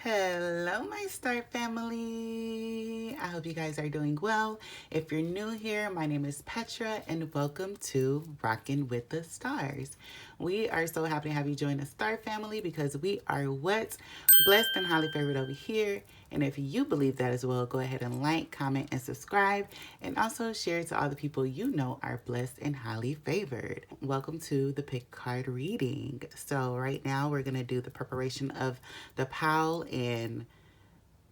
Hello, my star family. I hope you guys are doing well. If you're new here, my name is Petra, and welcome to Rockin' with the Stars. We are so happy to have you join the Star family because we are what? Blessed and highly favored over here. And if you believe that as well, go ahead and like, comment, and subscribe. And also share to all the people you know are blessed and highly favored. Welcome to the pick card reading. So right now we're going to do the preparation of the POW. And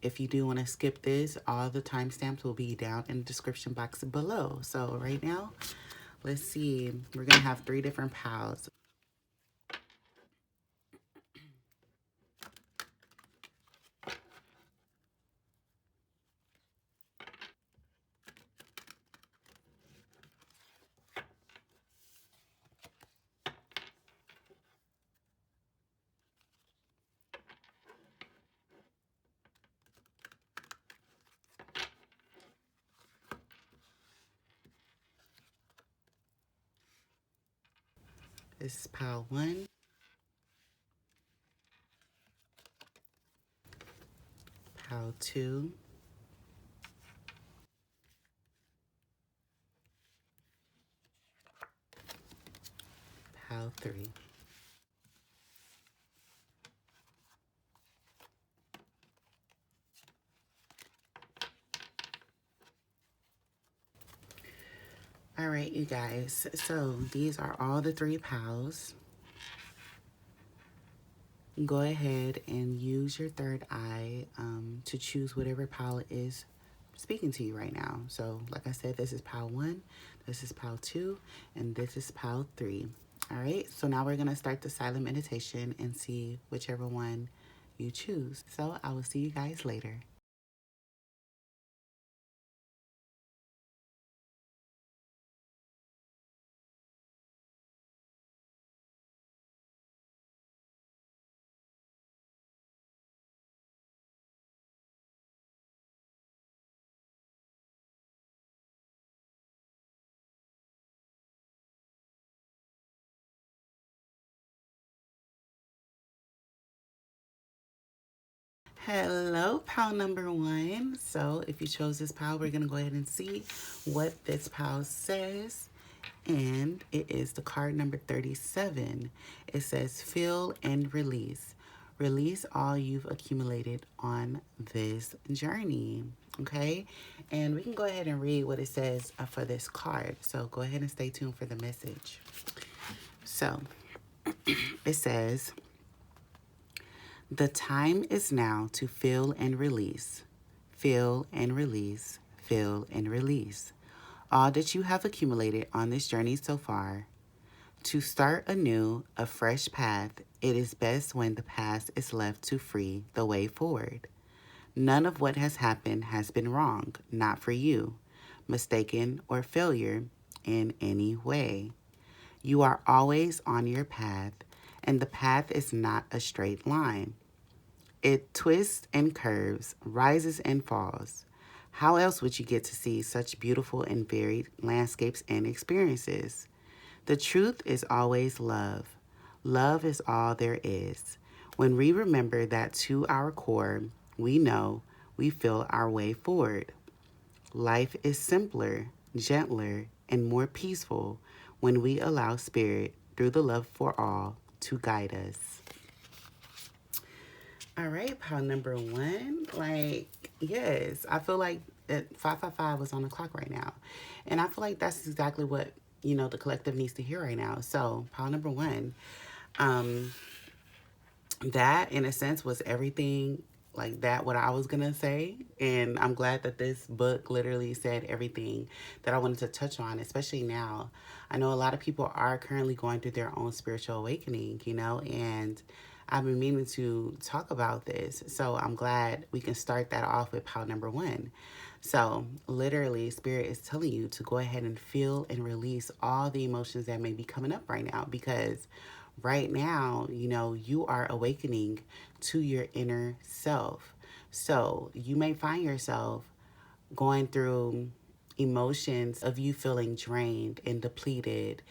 if you do want to skip this, all the timestamps will be down in the description box below. So right now, let's see. We're going to have 3 different POWs. This is POW 1, POW 2, POW 3. All right, you guys. So these are all the 3 POWs. Go ahead and use your third eye to choose whatever POW is speaking to you right now. So like I said, this is POW 1, this is POW 2, and this is POW 3. All right, so now we're going to start the silent meditation and see whichever one you choose. So I will see you guys later. Hello, POW number 1. So if you chose this POW, we're going to go ahead and see what this POW says. And it is the card number 37. It says, feel and release. Release all you've accumulated on this journey. Okay? And we can go ahead and read what it says for this card. So go ahead and stay tuned for the message. So it says, the time is now to feel and release. Feel and release. Feel and release all that you have accumulated on this journey so far. To start anew, a fresh path, it is best when the past is left to free the way forward. None of what has happened has been wrong, not for you, mistaken, or failure in any way. You are always on your path, and the path is not a straight line. It twists and curves, rises and falls. How else would you get to see such beautiful and varied landscapes and experiences? The truth is always love. Love is all there is. When we remember that to our core, we know we feel our way forward. Life is simpler, gentler, and more peaceful when we allow Spirit, through the love for all, to guide us. All right, POW number 1. Like, yes, I feel like 555 was on the clock right now. And I feel like that's exactly what, the collective needs to hear right now. So, POW number 1, that in a sense was everything like that what I was gonna say, and I'm glad that this book literally said everything that I wanted to touch on, especially now. I know a lot of people are currently going through their own spiritual awakening, and I've been meaning to talk about this, so I'm glad we can start that off with POW number 1. So literally, Spirit is telling you to go ahead and feel and release all the emotions that may be coming up right now, because right now, you are awakening to your inner self. So you may find yourself going through emotions of you feeling drained and depleted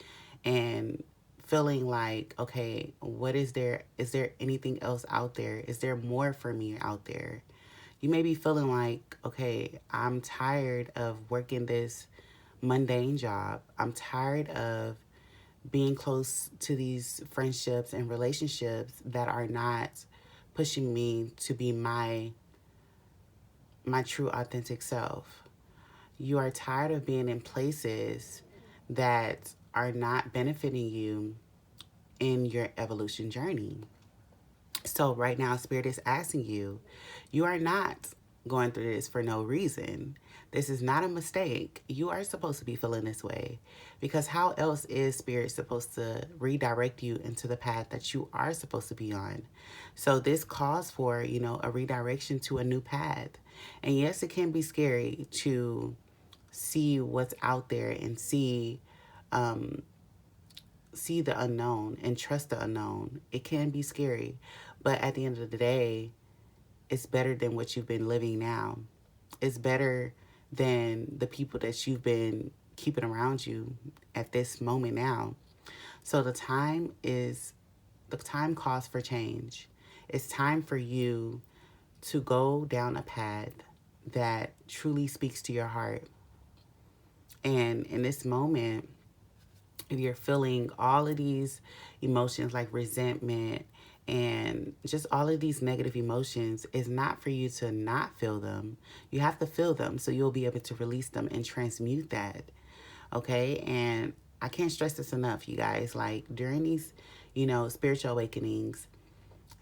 and feeling like, okay, what is there? Is there anything else out there? Is there more for me out there? You may be feeling like, okay, I'm tired of working this mundane job. I'm tired of being close to these friendships and relationships that are not pushing me to be my true authentic self. You are tired of being in places that are not benefiting you in your evolution journey. So right now, Spirit is asking you, you are not going through this for no reason. This is not a mistake. You are supposed to be feeling this way, because how else is Spirit supposed to redirect you into the path that you are supposed to be on? So this calls for, a redirection to a new path. And yes, it can be scary to see what's out there and um, see the unknown and trust the unknown. It can be scary, but at the end of the day, it's better than what you've been living now. It's better than the people that you've been keeping around you at this moment now. So the time calls for change. It's time for you to go down a path that truly speaks to your heart. And in this moment, if you're feeling all of these emotions like resentment and just all of these negative emotions, is not for you to not feel them. You have to feel them so you'll be able to release them and transmute that. Okay? And I can't stress this enough, you guys. Like during these, spiritual awakenings,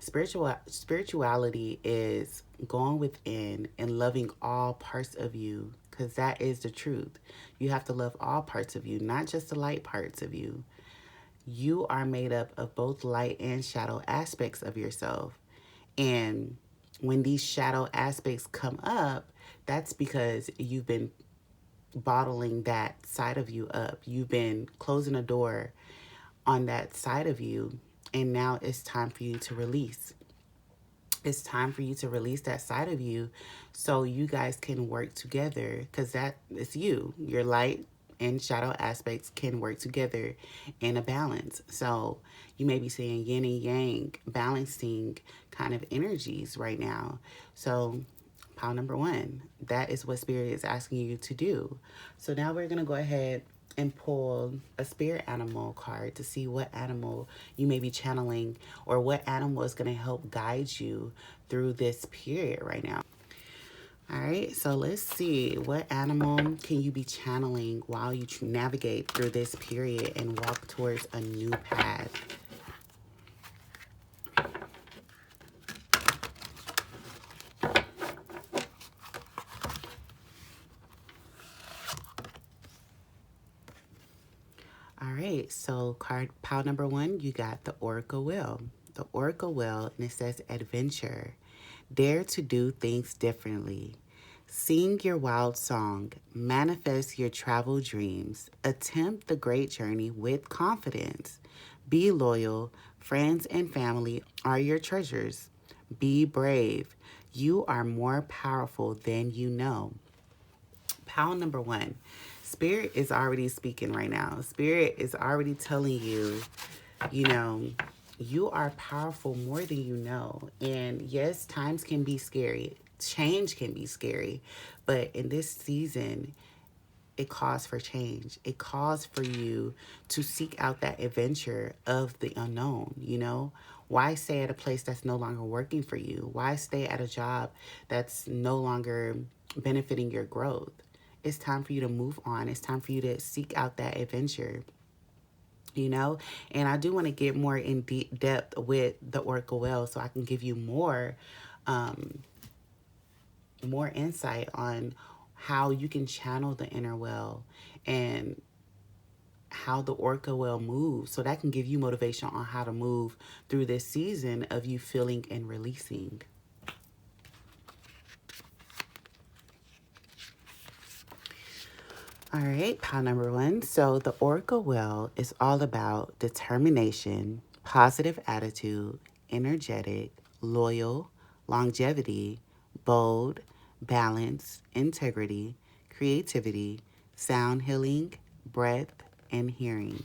spirituality is going within and loving all parts of you, because that is the truth. You have to love all parts of you, not just the light parts of you. You are made up of both light and shadow aspects of yourself. And when these shadow aspects come up, that's because you've been bottling that side of you up. You've been closing a door on that side of you, and now it's time for you to release. It's time for you to release that side of you so you guys can work together, because that is you. Your light and shadow aspects can work together in a balance. So you may be seeing yin and yang balancing kind of energies right now. So pile number one, that is what Spirit is asking you to do. So now we're going to go ahead and pull a spirit animal card to see what animal you may be channeling, or what animal is going to help guide you through this period right now. All right, so let's see, what animal can you be channeling while you navigate through this period and walk towards a new path? All right, so card pile number one, you got the Oracle Wheel. The Oracle Wheel, and it says adventure. Dare to do things differently. Sing your wild song. Manifest your travel dreams. Attempt the great journey with confidence. Be loyal. Friends and family are your treasures. Be brave. You are more powerful than you know. Pile number one. Spirit is already speaking right now. Spirit is already telling you, you know, you are powerful more than you know. And yes, times can be scary. Change can be scary. But in this season, it calls for change. It calls for you to seek out that adventure of the unknown, Why stay at a place that's no longer working for you? Why stay at a job that's no longer benefiting your growth? It's time for you to move on. It's time for you to seek out that adventure, And I do want to get more in depth with the Oracle Well so I can give you more insight on how you can channel the inner well and how the Oracle Well moves. So that can give you motivation on how to move through this season of you feeling and releasing. All right, pile number one. So the Oracle Well is all about determination, positive attitude, energetic, loyal, longevity, bold, balance, integrity, creativity, sound healing, breath, and hearing.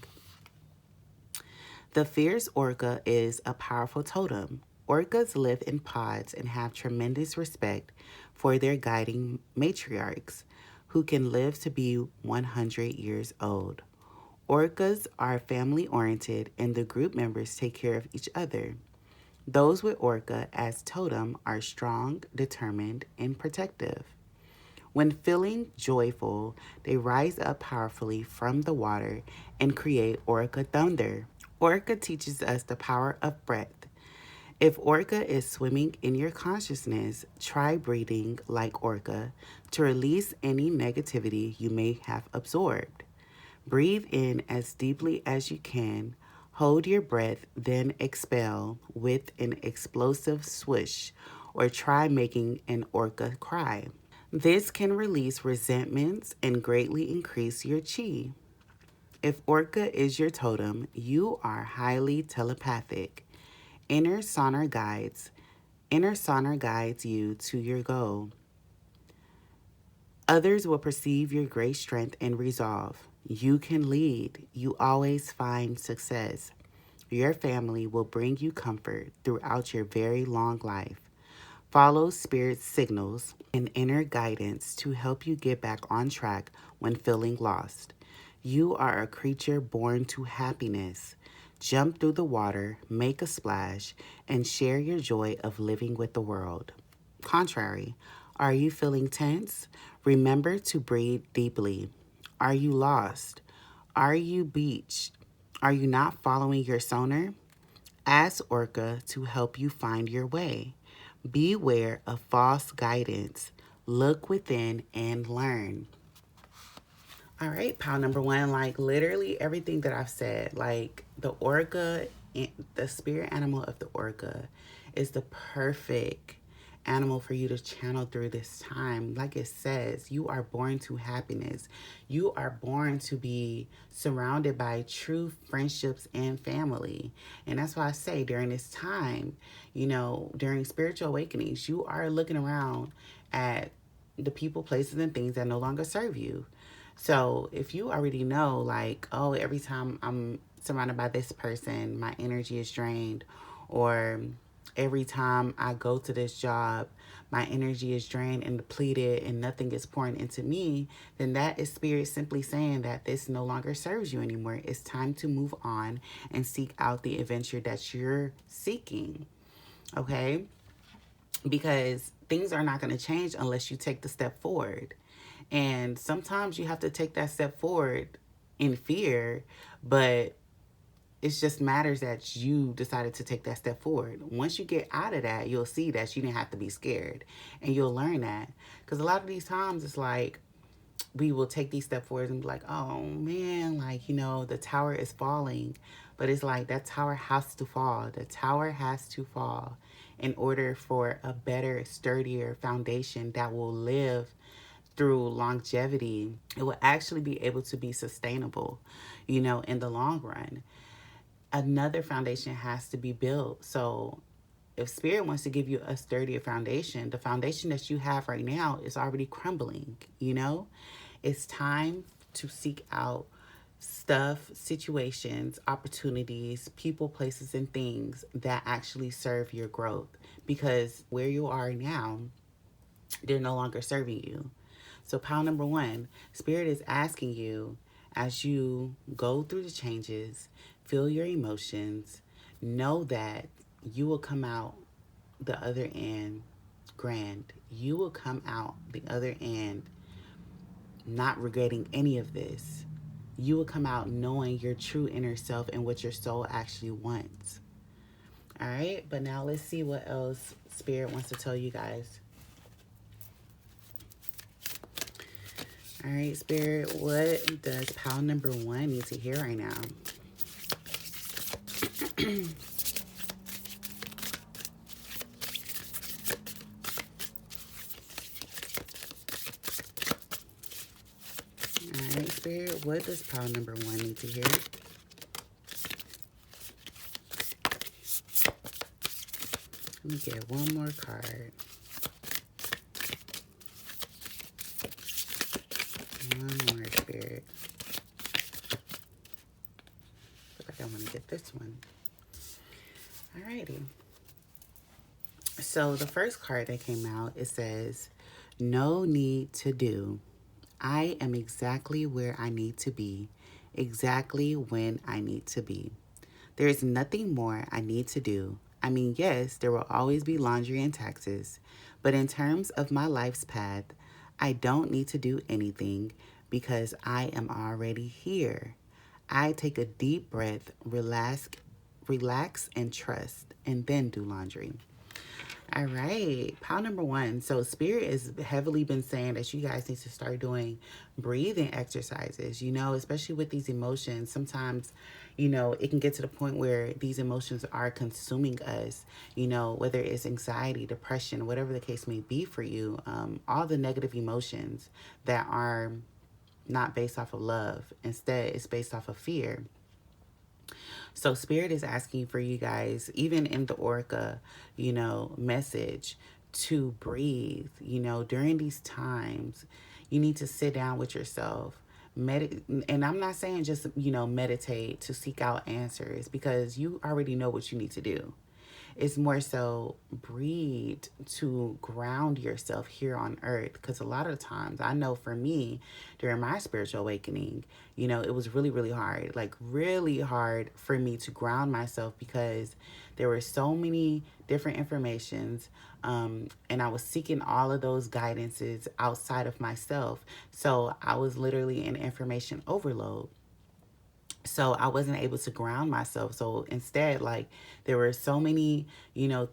The fierce orca is a powerful totem. Orcas live in pods and have tremendous respect for their guiding matriarchs, who can live to be 100 years old. Orcas are family oriented and the group members take care of each other. Those with orca as totem are strong, determined, and protective. When feeling joyful, they rise up powerfully from the water and create orca thunder. Orca teaches us the power of breath. If orca is swimming in your consciousness, try breathing like orca to release any negativity you may have absorbed. Breathe in as deeply as you can. Hold your breath, then expel with an explosive swoosh, or try making an orca cry. This can release resentments and greatly increase your chi. If orca is your totem, you are highly telepathic. Inner sonar guides. Inner sonar guides you to your goal. Others will perceive your great strength and resolve. You can lead. You always find success. Your family will bring you comfort throughout your very long life. Follow spirit signals and inner guidance to help you get back on track when feeling lost. You are a creature born to happiness. Jump through the water, make a splash, and share your joy of living with the world. Contrary, are you feeling tense? Remember to breathe deeply. Are you lost? Are you beached? Are you not following your sonar? Ask Orca to help you find your way. Beware of false guidance. Look within and learn. All right, pile number one, like literally everything that I've said, like the orca, the spirit animal of the orca is the perfect animal for you to channel through this time. Like it says, you are born to happiness. You are born to be surrounded by true friendships and family. And that's why I say during this time, you know, during spiritual awakenings, you are looking around at the people, places, and things that no longer serve you. So if you already know, like, oh, every time I'm surrounded by this person, my energy is drained, or every time I go to this job, my energy is drained and depleted and nothing is pouring into me, then that is spirit simply saying that this no longer serves you anymore. It's time to move on and seek out the adventure that you're seeking, okay? Because things are not going to change unless you take the step forward. And sometimes you have to take that step forward in fear, but it just matters that you decided to take that step forward. Once you get out of that, you'll see that you didn't have to be scared. And you'll learn that. Because a lot of these times it's like we will take these steps forward and be like, oh man, like, you know, the tower is falling. But it's like that tower has to fall. The tower has to fall in order for a better, sturdier foundation that will live through longevity. It will actually be able to be sustainable, you know, in the long run. Another foundation has to be built. So if spirit wants to give you a sturdier foundation, the foundation that you have right now is already crumbling, you know? It's time to seek out stuff, situations, opportunities, people, places, and things that actually serve your growth. Because where you are now, they're no longer serving you. So pile number one, spirit is asking you as you go through the changes, feel your emotions, know that you will come out the other end grand. You will come out the other end not regretting any of this. You will come out knowing your true inner self and what your soul actually wants. All right, but now let's see what else spirit wants to tell you guys. All right, spirit, what does pile number one need to hear right now? All right, spirit, what does pile number one need to hear? Let me get one more card. One more, spirit. Looks like I I'm going to get this one. Alrighty. So the first card that came out, it says, no need to do. I am exactly where I need to be, exactly when I need to be. There is nothing more I need to do. I mean, yes, there will always be laundry and taxes, but in terms of my life's path, I don't need to do anything because I am already here. I take a deep breath, relax and trust, and then do laundry. All right, pile number one. So Spirit has heavily been saying that you guys need to start doing breathing exercises, especially with these emotions. Sometimes, it can get to the point where these emotions are consuming us, whether it's anxiety, depression, whatever the case may be for you, all the negative emotions that are not based off of love. Instead, it's based off of fear. So Spirit is asking for you guys, even in the Orca, message, to breathe. During these times, you need to sit down with yourself. And I'm not saying just, meditate to seek out answers, because you already know what you need to do. It's more so breathe to ground yourself here on earth. Because a lot of times, I know for me, during my spiritual awakening, it was really, really hard. Like, really hard for me to ground myself, because there were so many different informations. And I was seeking all of those guidances outside of myself. So I was literally in information overload. So I wasn't able to ground myself. So instead, like, there were so many,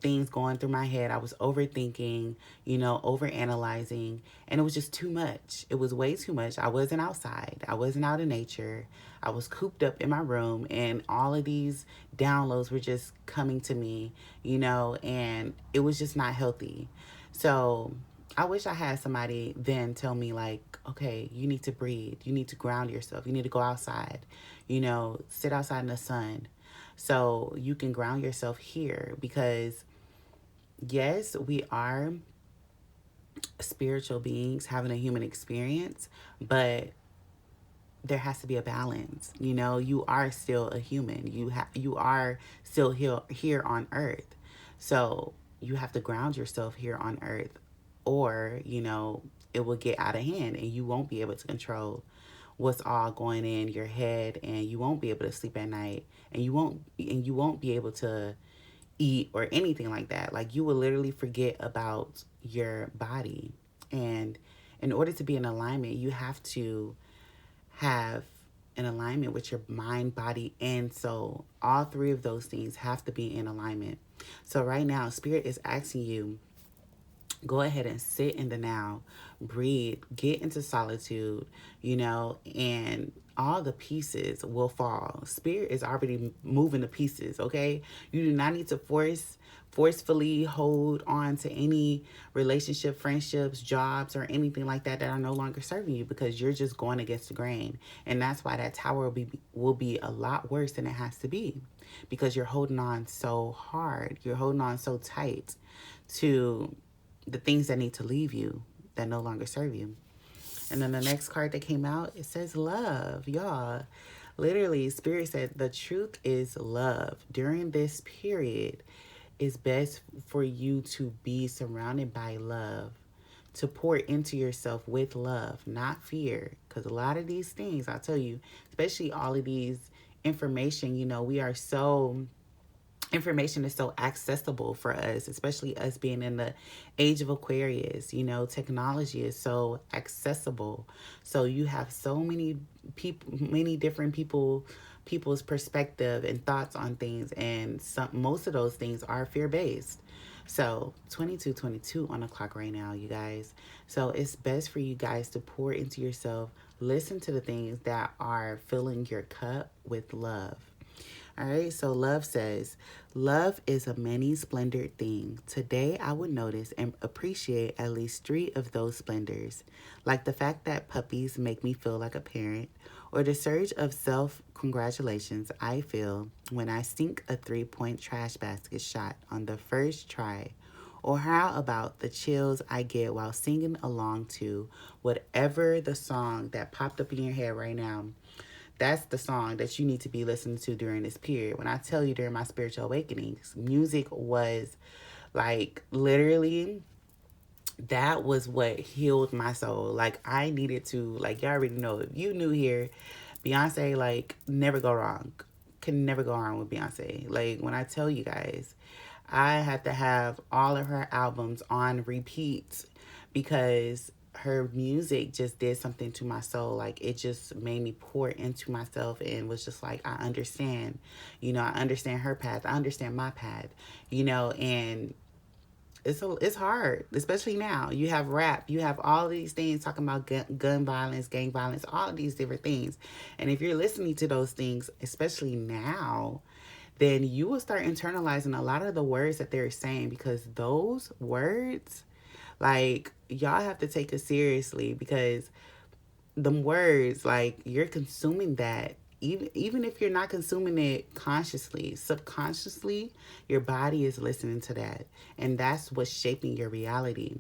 things going through my head. I was overthinking, over analyzing, and it was just too much. It was way too much. I wasn't outside. I wasn't out in nature. I was cooped up in my room, and all of these downloads were just coming to me, and it was just not healthy. So I wish I had somebody then tell me, like, okay, you need to breathe. You need to ground yourself. You need to go outside, sit outside in the sun so you can ground yourself here. Because, yes, we are spiritual beings having a human experience, but there has to be a balance. You are still a human. You are still here on earth. So you have to ground yourself here on earth, or, it will get out of hand and you won't be able to control what's all going in your head, and you won't be able to sleep at night, and you won't be able to eat or anything like that. Like, you will literally forget about your body. And in order to be in alignment, you have to have an alignment with your mind, body, and soul. All three of those things have to be in alignment. So right now, Spirit is asking you, go ahead and sit in the now, breathe, get into solitude, and all the pieces will fall. Spirit is already moving the pieces, okay? You do not need to forcefully hold on to any relationship, friendships, jobs, or anything like that are no longer serving you, because you're just going against the grain. And that's why that tower will be a lot worse than it has to be, because you're holding on so hard. You're holding on so tight to the things that need to leave you, that no longer serve you. And then the next card that came out, it says love. Y'all, literally, Spirit said the truth is love. During this period, it's best for you to be surrounded by love, to pour into yourself with love, not fear. Because a lot of these things, I'll tell you, especially all of these information, information is so accessible for us, especially us being in the age of Aquarius. Technology is so accessible. So you have so many people, many different people's perspective and thoughts on things, and most of those things are fear-based. So 22:22 on the clock right now, you guys. So it's best for you guys to pour into yourself, listen to the things that are filling your cup with love. All right, so love says, love is a many splendored thing. Today I would notice and appreciate at least 3 of those splendors, like the fact that puppies make me feel like a parent, or the surge of self-congratulations I feel when I sink a 3-point trash basket shot on the first try, or how about the chills I get while singing along to whatever the song that popped up in your head right now That's the song that you need to be listening to during this period. When I tell you during my spiritual awakenings, music was like literally that was what healed my soul. Like I needed to, like y'all already know, if you new here, Beyonce, like never go wrong. Can never go wrong with Beyonce. Like when I tell you guys, I had to have all of her albums on repeat because her music just did something to my soul. Like it just made me pour into myself and was just like, I understand, I understand her path. I understand my path, and it's hard, especially now. You have rap, you have all these things talking about gun violence, gang violence, all of these different things. And if you're listening to those things, especially now, then you will start internalizing a lot of the words that they're saying, because those words, like, y'all have to take it seriously, because them words, like, you're consuming that. Even if you're not consuming it consciously, subconsciously, your body is listening to that. And that's what's shaping your reality,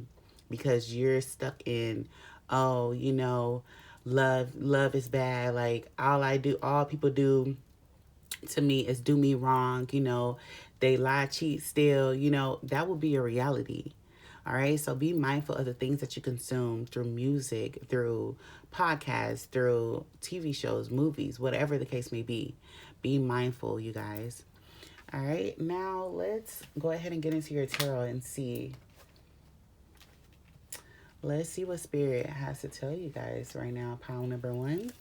because you're stuck in, oh, love is bad. Like, all people do to me is do me wrong. They lie, cheat, steal. That will be your reality. All right. So be mindful of the things that you consume through music, through podcasts, through TV shows, movies, whatever the case may be. Be mindful, you guys. All right. Now let's go ahead and get into your tarot and see. Let's see what Spirit has to tell you guys right now. Pile number 1.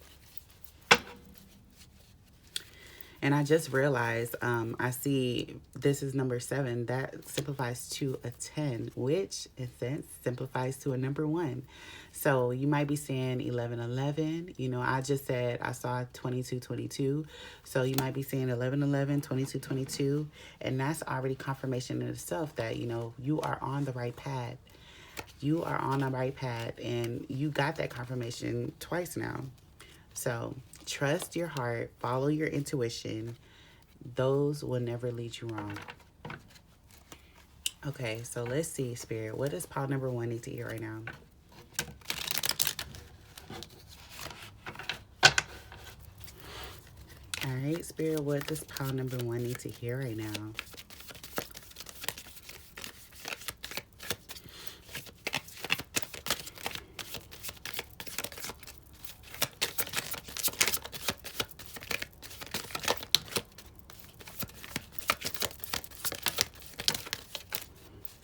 And I just realized, I see this is number 7. That simplifies to a 10, which in sense simplifies to a number 1. So you might be saying 1111. I just said I saw 2222. So you might be saying 1111, 2222. And that's already confirmation in itself that, you are on the right path. You are on the right path. And you got that confirmation twice now. So trust your heart, follow your intuition. Those will never lead you wrong. Okay, so let's see, Spirit. What does pile number 1 need to hear right now? All right, Spirit, what does pile number 1 need to hear right now?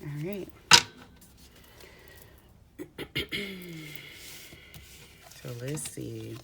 All right. So let's see.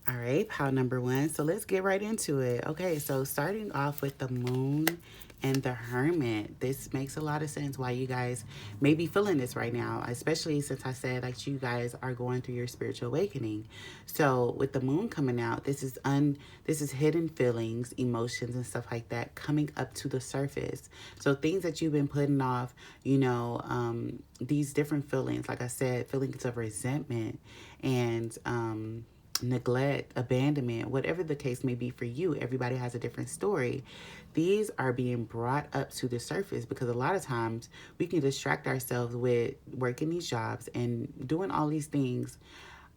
All right, pile number 1. So let's get right into it. Okay, so starting off with the Moon and the Hermit. This makes a lot of sense why you guys may be feeling this right now, especially since I said like you guys are going through your spiritual awakening. So with the Moon coming out, this is hidden feelings, emotions, and stuff like that coming up to the surface. So things that you've been putting off, these different feelings, like I said, feelings of resentment and neglect, abandonment, whatever the case may be for you. Everybody has a different story. These are being brought up to the surface because a lot of times we can distract ourselves with working these jobs and doing all these things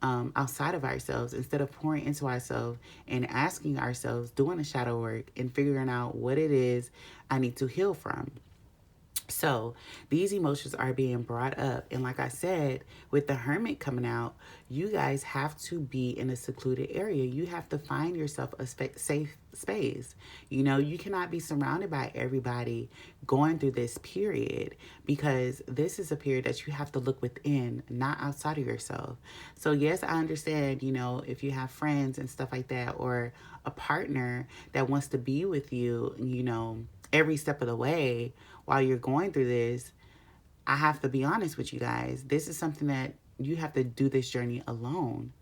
outside of ourselves instead of pouring into ourselves and asking ourselves, doing the shadow work and figuring out what it is I need to heal from. So these emotions are being brought up. And like I said, with the Hermit coming out, you guys have to be in a secluded area. You have to find yourself a safe space. You cannot be surrounded by everybody going through this period, because this is a period that you have to look within, not outside of yourself. So yes, I understand, if you have friends and stuff like that, or a partner that wants to be with you, every step of the way while you're going through this, I have to be honest with you guys. This is something that you have to do this journey alone.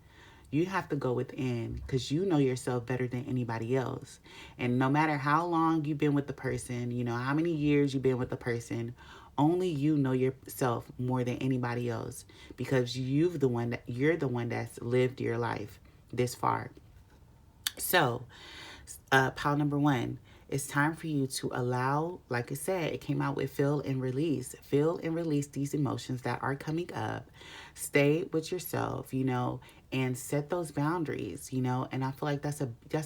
You have to go within because you know yourself better than anybody else. And no matter how long you've been with the person, how many years you've been with the person, only you know yourself more than anybody else because you're the one that's lived your life this far. So, pile number one, it's time for you to allow, like I said, it came out with feel and release. Feel and release these emotions that are coming up. Stay with yourself, and set those boundaries, and I feel like that's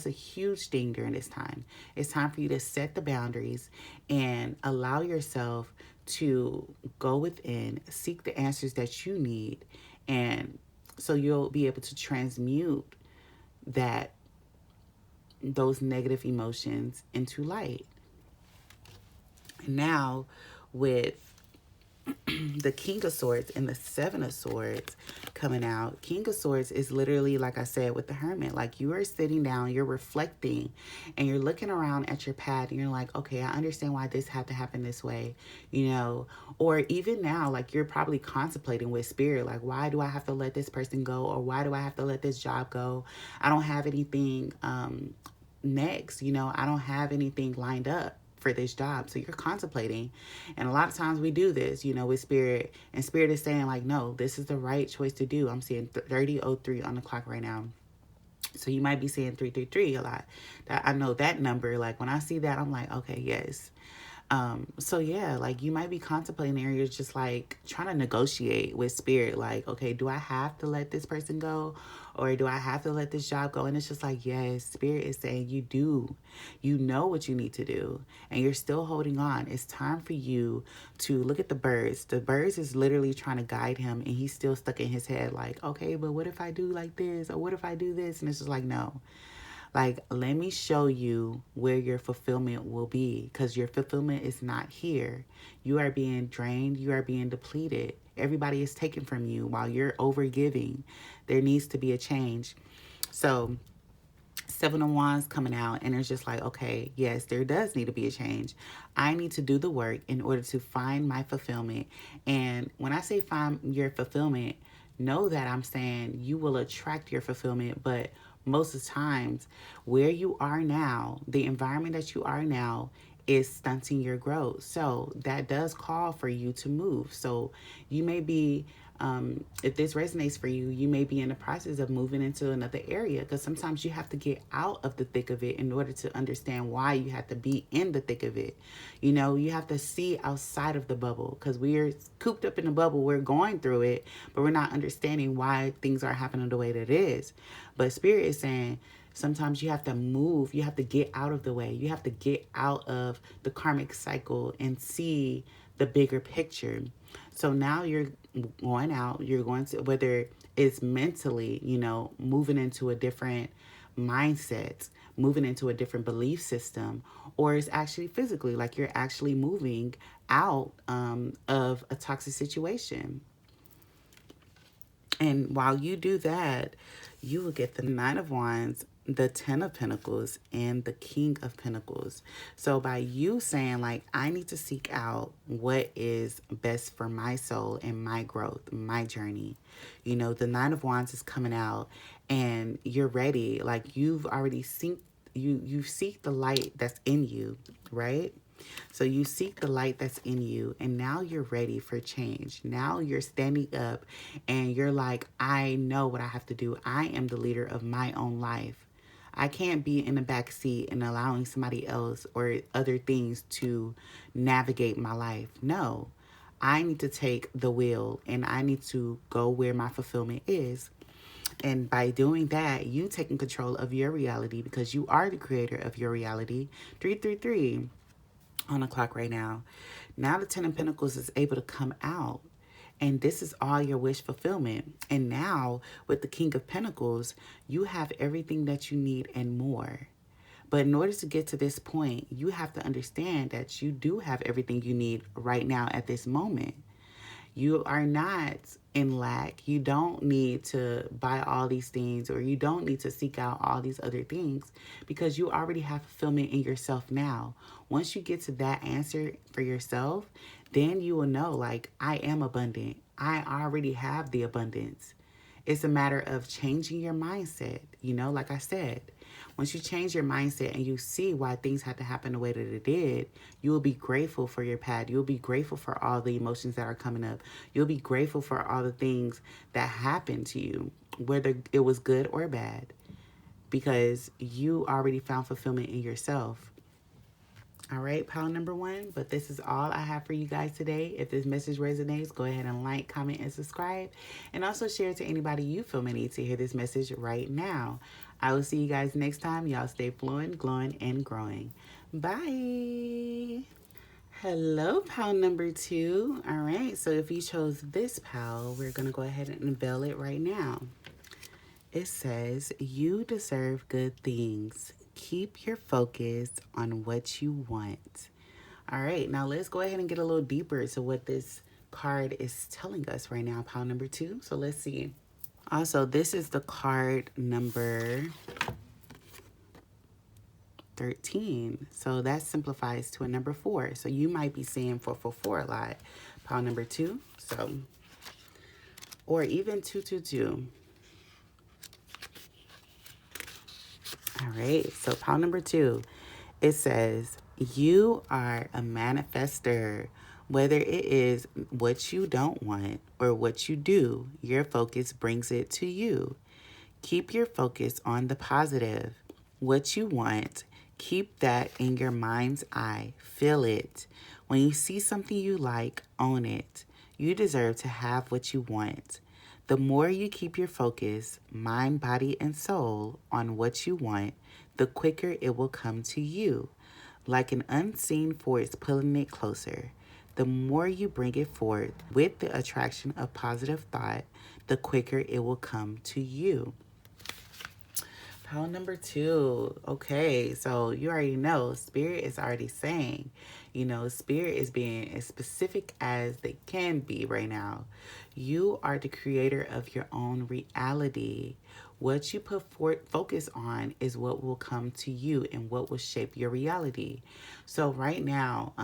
a huge thing during this time. It's time for you to set the boundaries and allow yourself to go within, seek the answers that you need, and so you'll be able to transmute that those negative emotions into light. Now, with the King of Swords and the Seven of Swords coming out, King of Swords is literally, like I said, with the Hermit. Like, you are sitting down, you're reflecting, and you're looking around at your path, and you're like, okay, I understand why this had to happen this way, or even now, like, you're probably contemplating with spirit, like, why do I have to let this person go, or why do I have to let this job go? I don't have anything next, I don't have anything lined up for this job. So you're contemplating. And a lot of times we do this, with spirit. And spirit is saying, like, no, this is the right choice to do. I'm seeing 30:03 on the clock right now. So you might be saying 333 a lot. That I know that number. Like, when I see that, I'm like, okay, yes. So yeah, like, you might be contemplating or you're just like trying to negotiate with spirit, like, okay, do I have to let this person go, or do I have to let this job go? And it's just like, yes, spirit is saying you do. You know what you need to do, and you're still holding on. It's time for you to look at the birds. The birds is literally trying to guide him, and he's still stuck in his head, like, okay, but what if I do like this, or what if I do this? And it's just like, no. Like, let me show you where your fulfillment will be, because your fulfillment is not here. You are being drained. You are being depleted. Everybody is taken from you while you're over giving. There needs to be a change. So, Seven of Wands coming out, and it's just like, okay, yes, there does need to be a change. I need to do the work in order to find my fulfillment. And when I say find your fulfillment, know that I'm saying you will attract your fulfillment, but most of the times where you are now, the environment that you are now is stunting your growth. So that does call for you to move. So you may be, if this resonates for you, you may be in the process of moving into another area, because sometimes you have to get out of the thick of it in order to understand why you have to be in the thick of it. You have to see outside of the bubble, because we're cooped up in the bubble. We're going through it, but we're not understanding why things are happening the way that it is. But Spirit is saying, sometimes you have to move. You have to get out of the way. You have to get out of the karmic cycle and see the bigger picture. So now you're going out. You're going to, whether it's mentally, moving into a different mindset, moving into a different belief system, or it's actually physically, like you're actually moving out of a toxic situation. And while you do that, you will get the Nine of Wands, the Ten of Pentacles, and the King of Pentacles. So by you saying, like, I need to seek out what is best for my soul and my growth, my journey. The Nine of Wands is coming out, and you're ready. Like, you've already you seek the light that's in you, right? So you seek the light that's in you, and now you're ready for change. Now you're standing up and you're like, I know what I have to do. I am the leader of my own life. I can't be in the back seat and allowing somebody else or other things to navigate my life. No, I need to take the wheel, and I need to go where my fulfillment is. And by doing that, you taking control of your reality, because you are the creator of your reality. 333 on the clock right now. Now the Ten of Pentacles is able to come out, and this is all your wish fulfillment. And now with the King of Pentacles, you have everything that you need and more. But in order to get to this point, you have to understand that you do have everything you need right now at this moment. You are not in lack. You don't need to buy all these things, or you don't need to seek out all these other things, because you already have fulfillment in yourself now. Once you get to that answer for yourself, then you will know, like, I am abundant. I already have the abundance. It's a matter of changing your mindset. You know, like I said, once you change your mindset and you see why things had to happen the way that it did, you will be grateful for your path. You'll be grateful for all the emotions that are coming up. You'll be grateful for all the things that happened to you, whether it was good or bad, because you already found fulfillment in yourself. All right, pile number one. But this is all I have for you guys today. If this message resonates, go ahead and like, comment, and subscribe. And also share it to anybody you feel may need to hear this message right now. I will see you guys next time. Y'all stay flowing, glowing, and growing. Bye. Hello, pile number two. All right, so if you chose this pile, we're going to go ahead and unveil it right now. It says, you deserve good things. Keep your focus on what you want. All right, now let's go ahead and get a little deeper to what this card is telling us right now, pile number two. So let's see. Also, this is the card number 13. So that simplifies to a number 4. So you might be seeing 444 a lot. Pile number 2. So, or even 222. All right, so pile number 2, it says, you are a manifester. Whether it is what you don't want or what you do, your focus brings it to you. Keep your focus on the positive. What you want, keep that in your mind's eye. Feel it. When you see something you like, own it. You deserve to have what you want. The more you keep your focus, mind, body, and soul, on what you want, the quicker it will come to you. Like an unseen force pulling it closer. The more you bring it forth with the attraction of positive thought, the quicker it will come to you. Pile number 2. Okay, so you already know, Spirit is already saying, you know, Spirit is being as specific as they can be right now. You are the creator of your own reality. What you put focus on is what will come to you and what will shape your reality. So right now,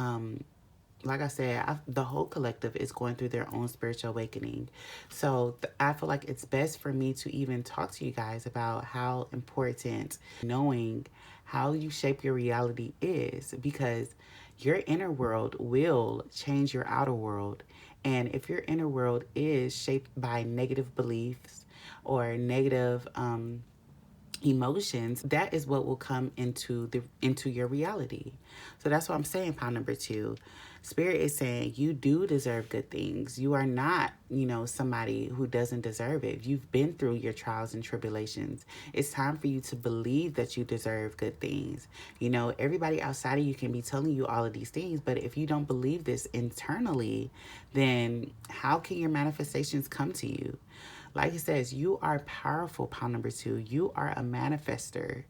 like I said, the whole collective is going through their own spiritual awakening. So I feel like it's best for me to even talk to you guys about how important knowing how you shape your reality is, because your inner world will change your outer world. And if your inner world is shaped by negative beliefs or negative emotions, that is what will come into your reality. So that's what I'm saying, pile number 2. Spirit is saying you do deserve good things. You are not, you know, somebody who doesn't deserve it. You've been through your trials and tribulations. It's time for you to believe that you deserve good things. You know, everybody outside of you can be telling you all of these things, but if you don't believe this internally, then how can your manifestations come to you? Like it says, you are powerful, pile number 2. You are a manifester.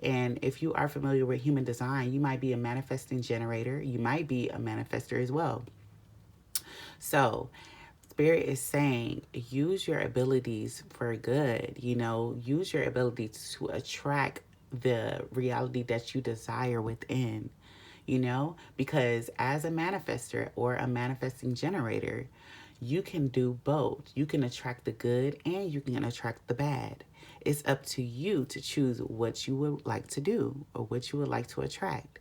And if you are familiar with human design, you might be a manifesting generator. You might be a manifester as well. So Spirit is saying, use your abilities for good. You know, use your ability to attract the reality that you desire within. You know, because as a manifester or a manifesting generator, you can do both. You can attract the good and you can attract the bad. It's up to you to choose what you would like to do or what you would like to attract.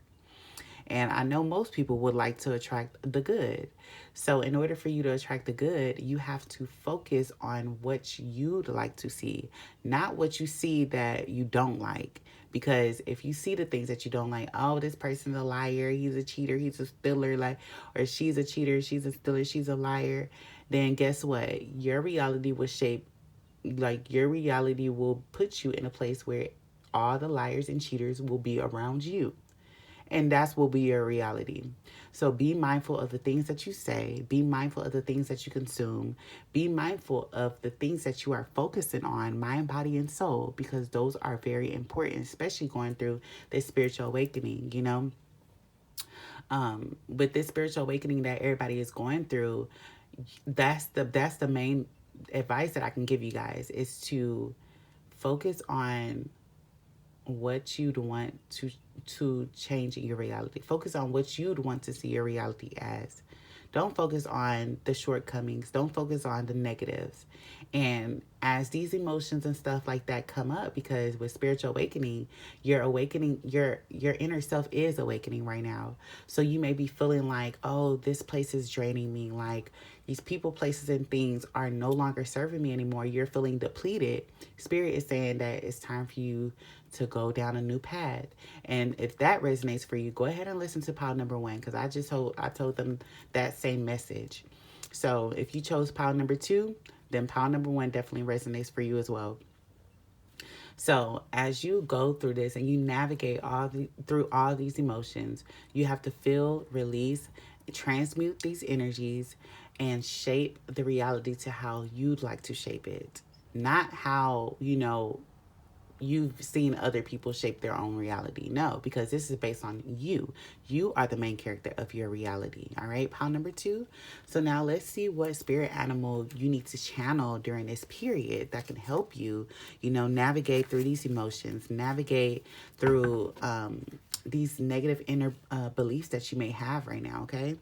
And I know most people would like to attract the good. So in order for you to attract the good, you have to focus on what you'd like to see, not what you see that you don't like. Because if you see the things that you don't like, oh, this person's a liar, he's a cheater, he's a stealer, like, or she's a cheater, she's a stealer, she's a liar, then guess what? Your reality will shape, like, your reality will put you in a place where all the liars and cheaters will be around you. And that's will be your reality. So be mindful of the things that you say. Be mindful of the things that you consume. Be mindful of the things that you are focusing on, mind, body, and soul, because those are very important, especially going through this spiritual awakening, you know. With this spiritual awakening that everybody is going through, that's the main advice that I can give you guys, is to focus on what you'd want to change in your reality. Focus on what you'd want to see your reality as. Don't focus on the shortcomings. Don't focus on the negatives. And as these emotions and stuff like that come up, because with spiritual awakening, you're awakening, your inner self is awakening right now. So you may be feeling like, oh, this place is draining me. Like these people, places, and things are no longer serving me anymore. You're feeling depleted. Spirit is saying that it's time for you to go down a new path. And if that resonates for you, go ahead and listen to pile number 1, because I told them that same message. So if you chose pile number 2, then pile number 1 definitely resonates for you as well. So as you go through this and you navigate through all these emotions, you have to feel, release, transmute these energies, and shape the reality to how you'd like to shape it. Not how, you've seen other people shape their own reality. No, because this is based on you. You are the main character of your reality. All right, pile number 2. So now let's see what spirit animal you need to channel during this period that can help you, navigate through these emotions, navigate through these negative inner beliefs that you may have right now. Okay.